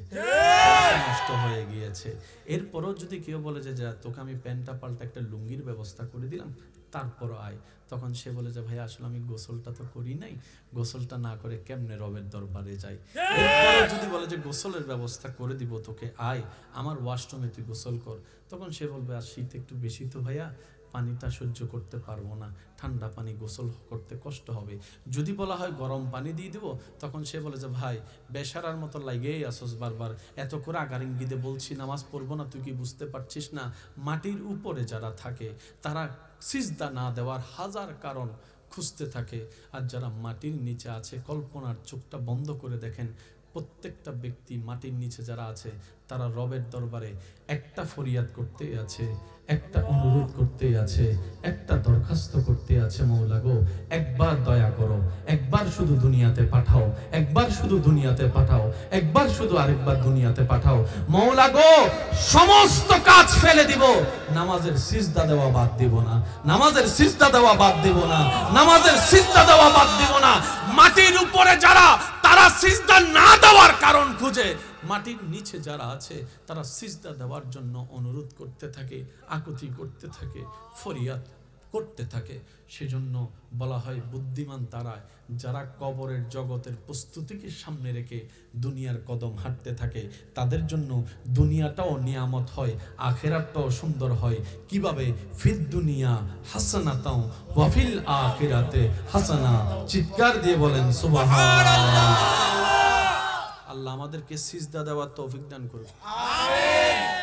নষ্ট হয়ে গিয়েছে। এরপরও যদি কেউ বলে যে যা তোকে আমি প্যান্টটা পাল্টা একটা লুঙ্গির ব্যবস্থা করে দিলাম, তারপরও আয়, তখন সে বলে যে ভাইয়া আসলে আমি গোসলটা তো করি নাই, গোসলটা না করে কেমনে রবের দরবারে যাই। এরপরও যদি বলে যে গোসলের ব্যবস্থা করে দিব তোকে, আয় আমার ওয়াশরুমে তুই গোসল কর, তখন সে বলবে আর শীত একটু বেশি তো ভাইয়া, পানিটা সহ্য করতে পারবো না, ঠান্ডা পানি গোসল করতে কষ্ট হবে। যদি বলা হয় গরম পানি দিয়ে দেবো, তখন সে বলে যে ভাই বেশারার মতো লাগেই আসস বারবার, এত করে আগার ইঙ্গিতে বলছি নামাজ পড়বো না, তুই কি বুঝতে পারছিস না? মাটির উপরে যারা থাকে তারা সিজদা না দেওয়ার হাজার কারণ খুঁজতে থাকে, আর যারা মাটির নিচে আছে, কল্পনার চোখটা বন্ধ করে দেখেন, প্রত্যেকটা ব্যক্তি মাটির নিচে যারা আছে, তারা রবের দরবারে একটা ফরিয়াদ করতে আছে, একটা অনুরোধ করতে আছে, একটা দরখাস্ত করতে আছে, মওলা গো একবার দয়া করো, একবার শুধু দুনিয়াতে পাঠাও, একবার শুধু দুনিয়াতে পাঠাও, একবার শুধু আরেকবার দুনিয়াতে পাঠাও, মওলা গো সমস্ত কাজ ফেলে দিব, নামাজের সিজদা দেওয়া বাদ দিব না, নামাজের সিজদা দেওয়া বাদ দিব না, নামাজের সিজদা দেওয়া বাদ দিব না। মাটির উপরে যারা, তারা সিজদা না দেওয়ার কারণ খুঁজে, মাটির নিচে যারা আছে তারা সিজদা দেওয়ার জন্য অনুরোধ করতে থাকে, আকুতি করতে থাকে, ফরিয়াদ করতে থাকে। সেজন্য বলা হয় বুদ্ধিমান তারা যারা কবরের জগতের প্রস্তুতিকে সামনে রেখে দুনিয়ার কদম হাঁটতে থাকে, তাদের জন্য দুনিয়াটাও নিয়ামত হয়, আখিরাতটাও সুন্দর হয়। কিভাবে? ফিদ দুনিয়া হাসানাতাও ওয়া ফিল আখিরাতে হাসানা। চিৎকার দিয়ে বলেন সুবহানাল্লাহ। আল্লাহ আমাদেরকে সিজদা দেওয়ার তৌফিক দান করুন। আমিন।